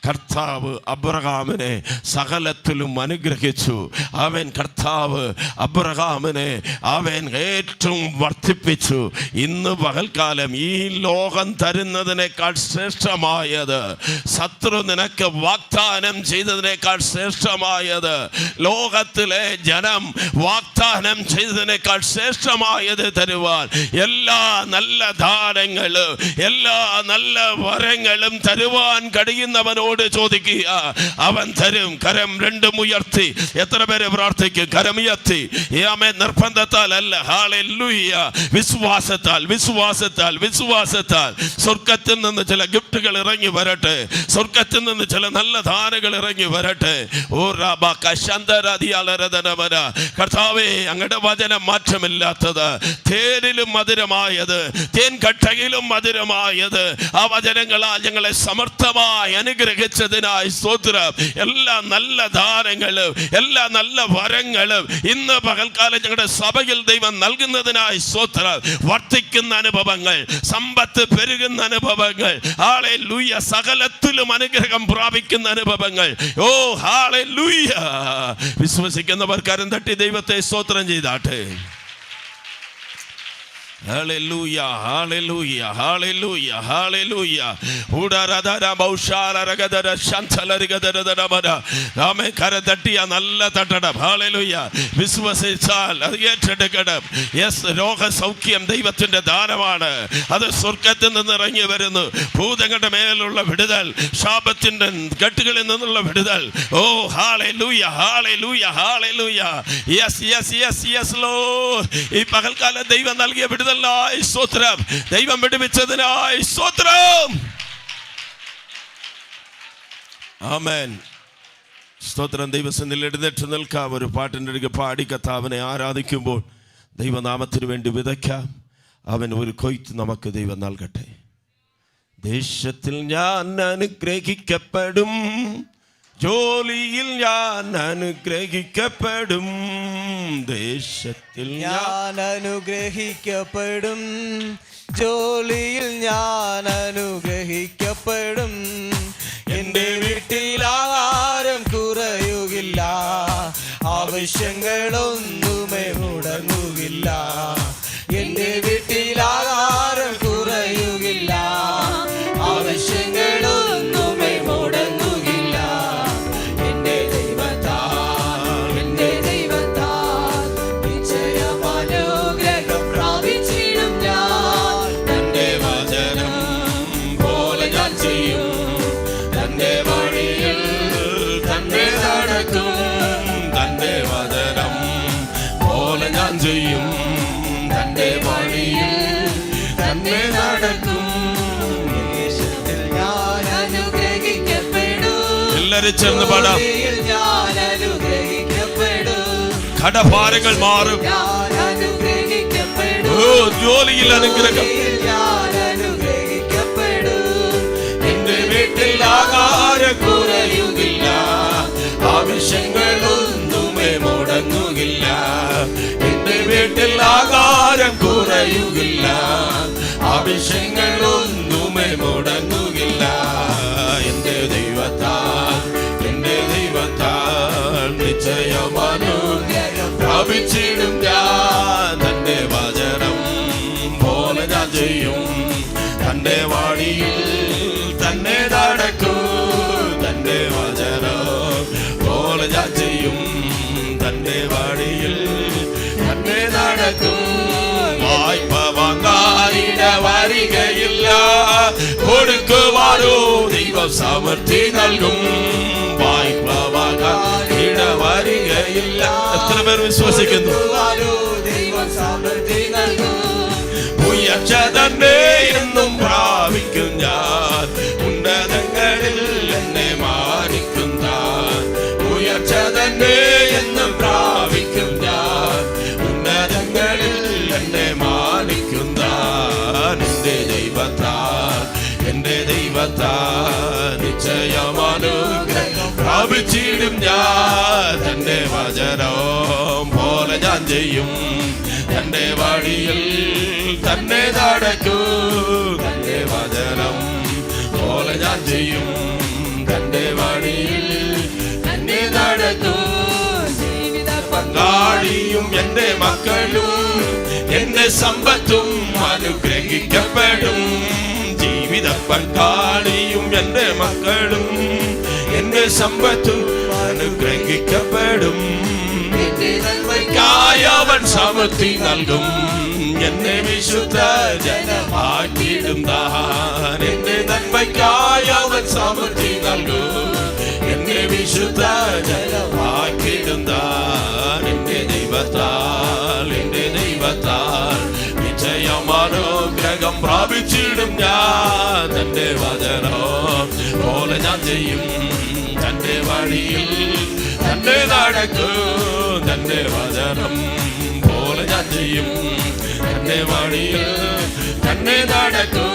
കർത്താവ് അബ്രഹാമിനെ സകലത്തിലും അനുഗ്രഹിച്ചു. കർത്താവ് അബ്രഹാമിനെ ഏറ്റവും വർദ്ധിപ്പിച്ചു. ഇന്ന് പകൽക്കാലം ഈ ലോകം തരുന്നതിനേക്കാൾ ശ്രേഷ്ഠമായത്, ശത്രു നിനക്ക് വാഗ്ദാനം ചെയ്തതിനേക്കാൾ ശ്രേഷ്ഠമായത്, ലോകത്തിലെ ജനം വാഗ്ദാനം ചെയ്തതിനേക്കാൾ ശ്രേഷ്ഠമായത് തരുവാൻ എല്ലാ നല്ല ദാനങ്ങളും എല്ലാ നല്ല വരങ്ങളും തരുവാൻ കഴിയുന്നവനോട് ചോദിക്കുക, അവൻ തരും. കരം രണ്ടും ഉയർത്തി. എത്ര പേര് പ്രാർത്ഥിക്കും? കരമുയർത്തി. നിർബന്ധത്താൽ അല്ല, ഹല്ലേലൂയ, വിശ്വാസത്താൽ വിശ്വാസത്താൽ വിശ്വാസത്താൽ. സ്വർഗത്തിൽ നിന്ന് ചില ഗിഫ്റ്റുകൾ ഇറങ്ങി വരട്ടെ, സ്വർഗത്തിൽ നിന്ന് ചില നല്ല ദാനങ്ങൾ ഇറങ്ങി വരട്ടെ. കർത്താവേ, അങ്ങയുടെ വചനം മാറ്റമില്ലാത്തത്, തേനിലും മധുരമായത്, തേൻ കട്ടയിലും മധുരമായത്, ആ വചനങ്ങളാൽ ഞങ്ങളെ സമർത്ഥമായി അനുഗ്രഹിച്ചതിനായി സ്തോത്രം. എല്ലാ നല്ല ദാനങ്ങളും എല്ലാ നല്ല വരങ്ങളും ഇന്ന് പകൽക്കാലം ഞങ്ങളുടെ സഭയിൽ ദൈവം നൽകുന്നതിനായി സ്തോത്രം. വർദ്ധിക്കുന്ന അനുഭവങ്ങൾ, സമ്പത്ത് പെരുകുന്ന അനുഭവങ്ങൾ, ഹല്ലേലൂയ, സകലത്തിലും അനുഗ്രഹം പ്രാപിക്കുന്ന അനുഭവങ്ങൾ. ഓ ഹല്ലേലൂയ! വിശ്വസിക്കുന്നവർ കരം തട്ടി ദൈവത്തെ സ്തോത്രം ചെയ്താട്ടെ. ഹല്ലേലൂയ, ഹല്ലേലൂയ, ഹല്ലേലൂയ, ഹല്ലേലൂയ. ആമേൻ. കരം തട്ടിയ നല്ല തട്ടണം. ഹല്ലേലൂയ. വിശ്വസിച്ചാൽ അത് ഏറ്റെടുക്കണം. യെസ്, രോഗസൗഖ്യം ദൈവത്തിന്റെ ദാനമാണ്. അത് സ്വർഗത്തിൽ നിന്ന് ഇറങ്ങി വരുന്നു. ഭൂതങ്ങളുടെ മേലുള്ള വിടുതൽ, ശാപത്തിന്റെ കെട്ടുകളിൽ നിന്നുള്ള വിടുതൽ. ഓ ഹല്ലേലൂയ, ഹല്ലേലൂയ, ഹല്ലേലൂയ. Yes yes yes yes lord. ഈ പകൽക്കാലം ദൈവം നൽകിയ വിടുതൽ സ്തോത്രം. ദൈവം വിടുവിച്ചതിനായി സ്തോത്രം. ആമേൻ. സ്തോത്രം. ദൈവസന്നിധിയിൽ എഴുന്നേറ്റ് നിൽക്കാം. ഒരു പാട്ടിൻ്റെ അടുക്ക് പാടി കർത്താവിനെ ആരാധിക്കുമ്പോൾ ദൈവനാമത്തിന് വേണ്ടി വിതയ്ക്കാം. അവൻ ഒരു കൊയ്ത്ത് നമുക്ക് ദൈവം നൽകട്ടെ. ദേശത്തിൽ ഞാൻ അനുഗ്രഹിക്കപ്പെടും, ജോലിയിൽ ഞാൻ അനുഗ്രഹിക്കപ്പെടും, ദേശത്തിൽ ഞാൻ അനുഗ്രഹിക്കപ്പെടും, ജോലിയിൽ ഞാൻ അനുഗ്രഹിക്കപ്പെടും. എൻ്റെ വീട്ടിൽ ആഹാരം കുറയുകില്ല, ആവശ്യങ്ങളൊന്നുമേ മുടങ്ങുകില്ല. എൻ്റെ വീട്ടിൽ ആഹാരം കുറയുകില്ല, ആവശ്യങ്ങളൊന്നുമേ മുടങ്ങുകില്ല. എൻ്റെ ദൈവത്താൽ നിശ്ചയം അനുഗ്രഹം പ്രാപിച്ചിടും ഞാൻ. തന്റെ വചനം പോലെ ഞാൻ ചെയ്യും, തന്റെ വഴിയിൽ തന്നെ നടക്കും. തന്റെ വചനം പോലെ ഞാൻ ചെയ്യും, തന്റെ വഴിയിൽ തന്നെ നടക്കും. ദേശത്തിൽ ഞാൻ അനുഗ്രഹിക്കപ്പെടും, എല്ലാവരും ചേർന്ന് പാടാം. ഞാൻ അനുഗ്രഹിക്കപ്പെടും, കടഭാരങ്ങൾ മാറും. ഞാൻ അനുഗ്രഹിക്കപ്പെടും, ഓ ജോലിയിൽ അനുഗ്രഹം. ഞാൻ അനുഗ്രഹിക്കപ്പെടും. എന്റെ വീട്ടിൽ ആഹാരം കുറയുകില്ല, ആവശ്യങ്ങളൊന്നുമേ മുടങ്ങുകില്ല. എന്റെ വീട്ടിൽ ആഹാരം കുറയുകില്ല, ആവശ്യങ്ങളൊന്നുമേ മുടങ്ങുകില്ല. എന്റെ ദൈവത്താൽ നിശ്ചയമാനുഗ്രഹം പ്രാപിച്ചിടും ഞാൻ. തന്റെ വചനം പോലെ ഞാൻ ചെയ്യും, തന്റെ വാടിയിൽ തന്നെ നടക്കും. തന്റെ വചനം പോലെ ഞാൻ ചെയ്യും, തന്റെ വാടിയിൽ തന്നെ നടക്കും. വായ്പ വാങ്ങാനിട വരികയില്ല, കൊടുക്കുവാനോ ദൈവം സമൃദ്ധി നൽകും. വായ്പ വാങ്ങാനിട വരികയില്ല. എത്ര പേർ വിശ്വസിക്കുന്നു? ദൈവം സമൃദ്ധി നൽകും. ഉയർച്ച തന്നെ എന്നും പ്രാപിക്കും ഞാൻ, ഉന്നതങ്ങളിൽ എന്നെ മാനിക്കും ഞാൻ. ഉയർച്ച തന്നെ എന്നും പ്രാപിക്കും ഞാൻ, ഉന്നതങ്ങളിൽ എന്നെ മാനിക്കും ഞാൻ. എന്റെ ദൈവത്താൽ നിശ്ചയമാണ് പ്രാപിച്ചിടും ഞാൻ. തന്റെ വചനം പോലെ ഞാൻ ചെയ്യും. തന്റെ വഴിയിൽ തന്നെ നടക്കൂ. തന്റെ വചനം പോലെ ഞാൻ ചെയ്യും. തന്റെ വഴിയിൽ തന്നെ നടക്കൂ. ജീവിത പങ്കാളിയും എന്റെ മക്കളും എന്റെ സമ്പത്തും അനുഗ്രഹിക്കപ്പെടും. ജീവിത പങ്കാളിയും എന്റെ മക്കളും എന്റെ സമ്പത്തും അനുഗ്രഹിക്കപ്പെടും. എന്റെ നന്മയ്ക്കായി അവൻ സമൃദ്ധി നൽകും. എന്നെ വിശുദ്ധ ജനമാക്കിയിടും താൻ. എന്റെ നന്മയ്ക്കായി അവൻ സമൃദ്ധി നൽകും. എന്നെ വിശുദ്ധ ജനമാക്കിയിടും താൻ. എന്റെ ദൈവത്താൽ നിശ്ചയമാനുഗ്രഹം പ്രാപിച്ചിടും ഞാൻ. തന്റെ വചനം പോലെ ഞാൻ ചെയ്യും. തന്റെ വഴിയിൽ തന്നെ നടക്കൂ. തന്റെ വചനം പോലെ ഞാൻ ചെയ്യും. തന്റെ വഴിയിൽ തന്നെ നടക്കൂ.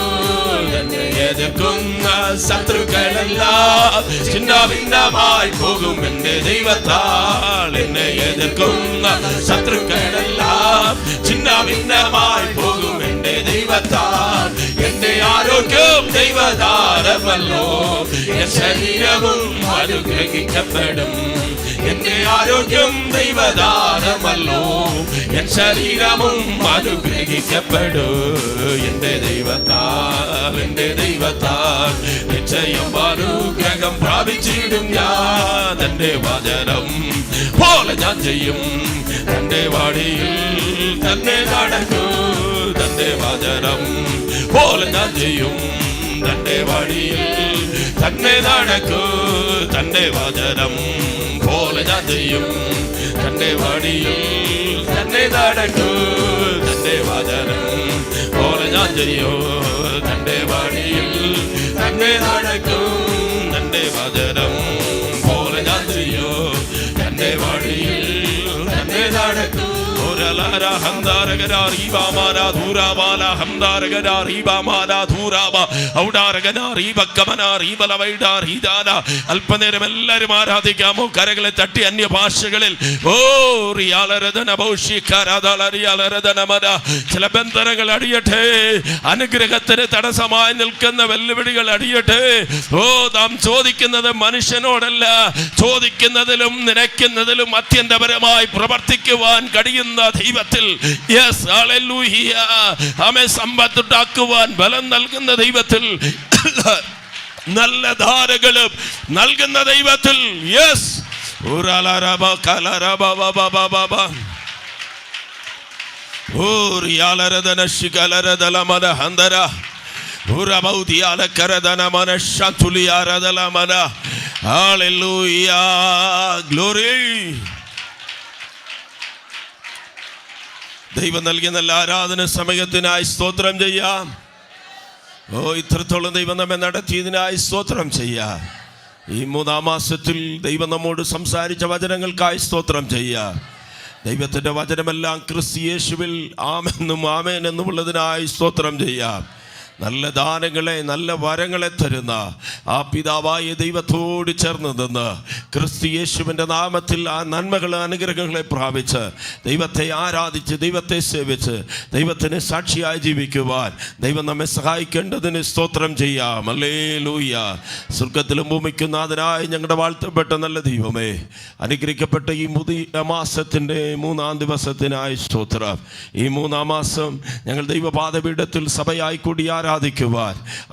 തന്നെ എതിർക്കുന്ന ശത്രുക്കളെല്ലാം ചിന്ന ഭിന്നമായി പോകും. എന്റെ ദൈവത്താൽ എന്നെ എതിർക്കുന്ന ശത്രുക്കളെല്ലാം ചിന്ന ഭിന്നമായി പോകും. എന്റെ ദൈവത്താൽ എന്റെ ആരോഗ്യം ദൈവദാനമല്ലോ. എൻ ശരീരവും അനുഗ്രഹിക്കപ്പെടും. എന്റെ ആരോഗ്യം ദൈവദാനമല്ലോ. എൻ ശരീരവും അനുഗ്രഹിക്കപ്പെടും. എന്റെ ദൈവത്താൽ നിശ്ചയം അനുഗ്രഹം പ്രാപിച്ചിടും ഞാൻ. തന്റെ വചനം പോലെ ഞാൻ ചെയ്യും. തന്റെ വഴിയിൽ തന്നെ നടക്കൂ. തന്റെ വചനം പോലെ ഞാൻ ചെയ്യും. തന്റെ വഴിയിൽ തന്നെ നടക്കൂ. തന്റെ വചനം പോലെ ഞാൻ ചെയ്യും. തന്റെ വഴിയിൽ തന്നെ നടക്കൂ. തന്റെ വചനം പോലെ ഞാൻ ചെയ്യൂ. തന്റെ വഴിയിൽ തന്നെ നടക്കൂ. തന്റെ വചനം പോലെ ഞാൻ ചെയ്യൂ. തന്റെ വഴിയിൽ തന്നെ നടക്കൂ. അല്പനേരം എല്ലാവരും ആരാധിക്കാമോ? കരകളെ തട്ടി അന്യഭാഷകളിൽ. ചില ബന്ധനങ്ങൾ അടിയട്ടെ. അനുഗ്രഹത്തിന് തടസ്സമായി നിൽക്കുന്ന വെല്ലുവിളികൾ അടിയട്ടെ. നാം ചോദിക്കുന്നത് മനുഷ്യനോടല്ല, ചോദിക്കുന്നതിലും നിനയ്ക്കുന്നതിലും അത്യന്തപരമായി പ്രവർത്തിക്കുവാൻ കഴിയുന്ന ദൈവത്തിൽ. Yes, hallelujah. ആമേൻ. സമ്പത്തുണ്ടാക്കുവാൻ ബലം നൽകുന്ന ദൈവത്തിൽ, നല്ല ധാരകളും നൽകുന്ന ദൈവത്തിൽ. യെസ്. ദൈവം നൽകിയ നല്ല ആരാധന സമയത്തിനായി സ്തോത്രം ചെയ്യാം. ഇത്രത്തോളം ദൈവം നമ്മെ നടത്തിയതിനായി സ്തോത്രം ചെയ്യാം. ഈ 3-ാം മാസത്തിൽ ദൈവം നമ്മോട് സംസാരിച്ച വചനങ്ങൾക്കായി സ്തോത്രം ചെയ്യാം. ദൈവത്തിൻ്റെ വചനമെല്ലാം ക്രിസ്തു യേശുവിൽ ആമെന്നും ആമേൻ എന്നുമുള്ളതിനായി സ്തോത്രം ചെയ്യാം. നല്ല ദാനങ്ങളെ, നല്ല വരങ്ങളെ തരുന്ന ആ പിതാവായ ദൈവത്തോട് ചേർന്ന് നിന്ന് ക്രിസ്തു യേശുവിൻ്റെ നാമത്തിൽ ആ നന്മകളെ, അനുഗ്രഹങ്ങളെ പ്രാപിച്ച് ദൈവത്തെ ആരാധിച്ച്, ദൈവത്തെ സേവിച്ച്, ദൈവത്തിന് സാക്ഷിയായി ജീവിക്കുവാൻ ദൈവം നമ്മെ സഹായിക്കേണ്ടതിന് സ്തോത്രം ചെയ്യാം. ഹല്ലേലൂയ. സ്വർഗത്തിലും ഭൂമിക്കും നാഥനായി ഞങ്ങളുടെ വാഴ്ത്തപ്പെട്ട നല്ല ദൈവമേ, അനുഗ്രഹിക്കപ്പെട്ട ഈ മാസത്തിൻ്റെ 3-ാം ദിവസത്തിനായി സ്തോത്രം. ഈ 3-ാം മാസം ഞങ്ങൾ ദൈവപാദപീഠത്തിൽ സഭയായി കൂടി ആരാധിക്കുവാൻ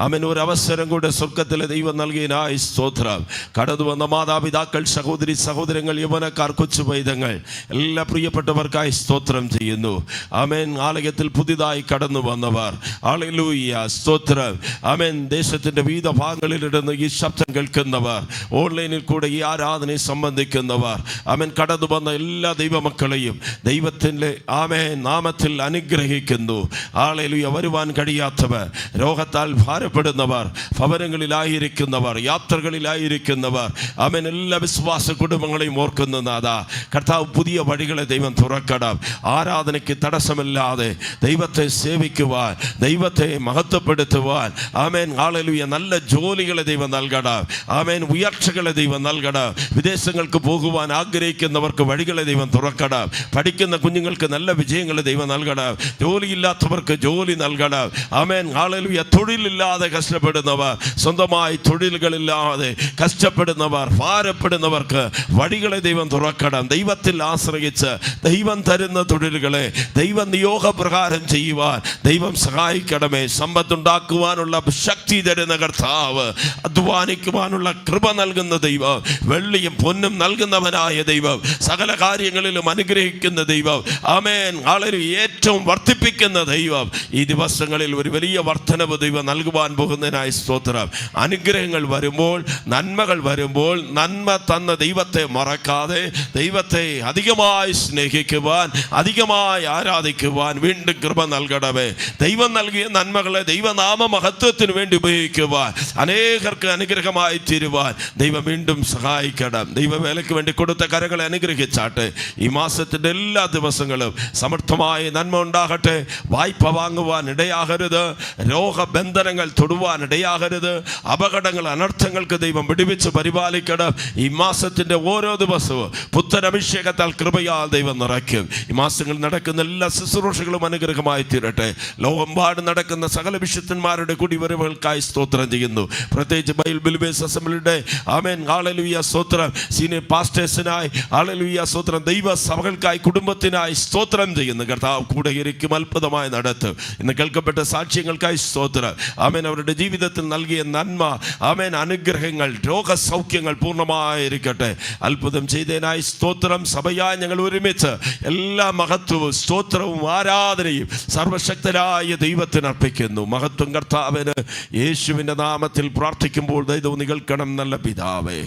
അവൻ ഒരു അവസരം കൂടെ സ്വർഗത്തിലെ ദൈവം നൽകിയതിനായി സ്തോത്രം. കടന്നു വന്ന മാതാപിതാക്കൾ, സഹോദരി സഹോദരങ്ങൾ, യൗവനക്കാർ, കൊച്ചു പൈതങ്ങൾ, എല്ലാ പ്രിയപ്പെട്ടവർക്കായി സ്തോത്രം ചെയ്യുന്നു. ആമേൻ. ആലയത്തിൽ പുതിയതായി കടന്നു വന്നവർ, ഹല്ലേലൂയ, സ്തോത്രം. ആമേൻ. ദേശത്തിൻ്റെ വിവിധ ഭാഗങ്ങളിലിരുന്ന് ഈ ശബ്ദം കേൾക്കുന്നവർ, ഓൺലൈനിൽ കൂടെ ഈ ആരാധനയെ സംബന്ധിക്കുന്നവർ, ആമേൻ, കടന്നു വന്ന എല്ലാ ദൈവമക്കളെയും ദൈവത്തിൻ്റെ ആമേൻ നാമത്തിൽ അനുഗ്രഹിക്കുന്നു. ഹല്ലേലൂയ. വരുവാൻ കഴിയാത്തവർ രോഗത്താൽ ഭാരപ്പെടുന്നവർ, ഭവനങ്ങളിലായിരിക്കുന്നവർ, യാത്രകളിലായിരിക്കുന്നവർ, ആമേൻ, എല്ലാ വിശ്വാസ കുടുംബങ്ങളെയും ഓർക്കുന്ന നാഥ കർത്താവ്, പുതിയ വഴികളെ ദൈവം തുറക്കണം. ആരാധനയ്ക്ക് തടസ്സമില്ലാതെ ദൈവത്തെ സേവിക്കുവാൻ, ദൈവത്തെ മഹത്വപ്പെടുത്തുവാൻ, ആമേൻ, ഹല്ലേലൂയ, നല്ല ജോലികളെ ദൈവം നൽകണം. ആമേൻ, ഉയർച്ചകളെ ദൈവം നൽകണം. വിദേശങ്ങൾക്ക് പോകുവാൻ ആഗ്രഹിക്കുന്നവർക്ക് വഴികളെ ദൈവം തുറക്കണം. പഠിക്കുന്ന കുഞ്ഞുങ്ങൾക്ക് നല്ല വിജയങ്ങളെ ദൈവം നൽകണം. ജോലിയില്ലാത്തവർക്ക് ജോലി നൽകണം. ആമേൻ, ഹല്ലേലൂയ. തൊഴിലില്ലാതെ കഷ്ടപ്പെടുന്നവർ, സ്വന്തമായി തൊഴിലുകളില്ലാതെ കഷ്ടപ്പെടുന്നവർ, ഭാരപ്പെടുന്നവർക്ക് വഴികളെ ദൈവം തുറക്കണം. ദൈവത്തിൽ ആശ്രയിച്ച് ദൈവം തരുന്ന തൊഴിലുകളെ ദൈവം നിയോഗപ്രകാരം ചെയ്യുവാൻ ദൈവം സഹായിക്കണമേ. സമ്പത്തുണ്ടാക്കുവാനുള്ള ശക്തി തരുന്ന കർത്താവ്, അധ്വാനിക്കുവാനുള്ള കൃപ നൽകുന്ന ദൈവം, വെള്ളിയും പൊന്നും നൽകുന്നവനായ ദൈവം, സകല കാര്യങ്ങളിലും അനുഗ്രഹിക്കുന്ന ദൈവം, ആമേൻ, വളരെ ഏറ്റവും വർദ്ധിപ്പിക്കുന്ന ദൈവം, ഈ ദിവസങ്ങളിൽ ഒരു വലിയ വർധനവ് ദൈവം നൽകുവാൻ പോകുന്നതിനായി സ്തോത്രം. അനുഗ്രഹങ്ങൾ വരുമ്പോൾ, നന്മകൾ വരുമ്പോൾ, നന്മ തന്ന ദൈവത്തെ മറക്കാതെ ദൈവത്തെ അധികമായി സ്നേഹിക്കുവാൻ, അധികമായി ആരാധിക്കുവാൻ വീണ്ടും കൃപ നൽകണമേ. ദൈവം നൽകിയ നന്മകളെ ദൈവനാമ മഹത്വത്തിന് വേണ്ടി ഉപയോഗിക്കുവാൻ, അനേകർക്ക് അനുഗ്രഹമായി തീരുവാൻ ദൈവം വീണ്ടും സഹായിക്കണം. ദൈവവേലയ്ക്ക് വേണ്ടി കൊടുത്ത കരങ്ങളെ അനുഗ്രഹിച്ചാട്ടെ. ഈ മാസത്തിൻ്റെ എല്ലാ ദിവസങ്ങളും സമർത്ഥമായ നന്മ ഉണ്ടാകട്ടെ. വായ്പ വാങ്ങുവാൻ ഇടയാകരുത്, രോഗബന്ധനങ്ങൾ തൊടുവാൻ ഇടയാകരുത്, അപകടങ്ങൾ, അനർത്ഥങ്ങൾക്ക് ദൈവം വിടുവിച്ച് പരിപാലിക്കണം. ഈ മാസത്തിൻ്റെ ഓരോ ദിവസവും പുത്തനഭിഷേകത്താൽ കൃപയാൽ ദൈവം നിറയ്ക്കും. ഈ മാസങ്ങളിൽ നടക്കുന്ന എല്ലാ ശുശ്രൂഷകളും അനുഗ്രഹമായി തീരട്ടെ. ലോകമ്പാട് നടക്കുന്ന സകല വിശുദ്ധന്മാരുടെ കുടിവരവുകൾക്കായി സ്തോത്രം ചെയ്യുന്നു. പ്രത്യേകിച്ച് ബൈബിൾ ബേസ് അസംബ്ലിയുടെ, ആമേൻ, ഹല്ലേലൂയ, സ്തോത്രം. സീനിയർ പാസ്റ്റേഴ്സിനായി, ഹല്ലേലൂയ, സ്തോത്രം. ദൈവ സഭകൾക്കായി, കുടുംബത്തിനായി സ്തോത്രം ചെയ്യുന്നു. കർത്താവ് കൂടെ ഇരിക്കും, അത്ഭുതമായി നടത്തും. ഇന്ന് കേൾക്കപ്പെട്ട സാക്ഷ്യങ്ങൾക്കായി സ്തോത്രം. ആമേൻ, അവരുടെ ജീവിതത്തിൽ നൽകിയ നന്മ, ആമേൻ, അനുഗ്രഹങ്ങൾ, രോഗസൗഖ്യങ്ങൾ പൂർണ്ണമായിരിക്കട്ടെ. അത്ഭുതം ചെയ്തതിനായി സ്തോത്രം. സഭയായി ഞങ്ങൾ ഒരുമിച്ച് എല്ലാ മഹത്വവും സ്തോത്രവും ആരാധനയും സർവശക്തരായ ദൈവത്തിന് അർപ്പിക്കുന്നു. മഹത്വം കർത്താവിന്. യേശുവിൻ്റെ നാമത്തിൽ പ്രാർത്ഥിക്കുമ്പോൾ ദൈവം നികൾക്കണം. നല്ല പിതാവേ,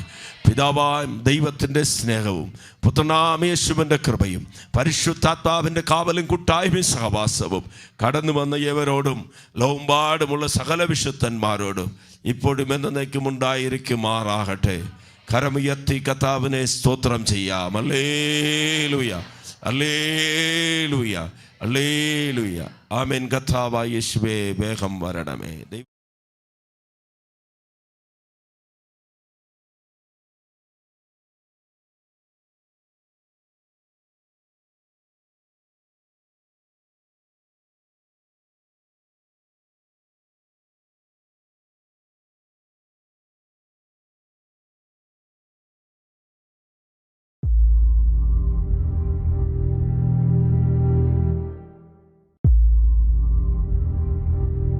പിതാവായ ദൈവത്തിൻ്റെ സ്നേഹവും പുത്രനാം യേശുവിൻ്റെ കൃപയും പരിശുദ്ധാത്മാവിൻ്റെ കാവലും കൂട്ടായ്മയും സഹവാസവും കടന്നു വന്ന ഏവരോടും ലോകമ്പാടുമുള്ള സകല വിശുദ്ധന്മാരോടും ഇപ്പോഴും എന്നേക്കും ഉണ്ടായിരിക്കുമാറാകട്ടെ. കരമുയർത്തി കർത്താവിനെ സ്തോത്രം ചെയ്യാം. ഹല്ലേലൂയ, ഹല്ലേലൂയ, ഹല്ലേലൂയ. ആമേൻ. കർത്താവായ യേശുവേ, വേഗം വരണമേ.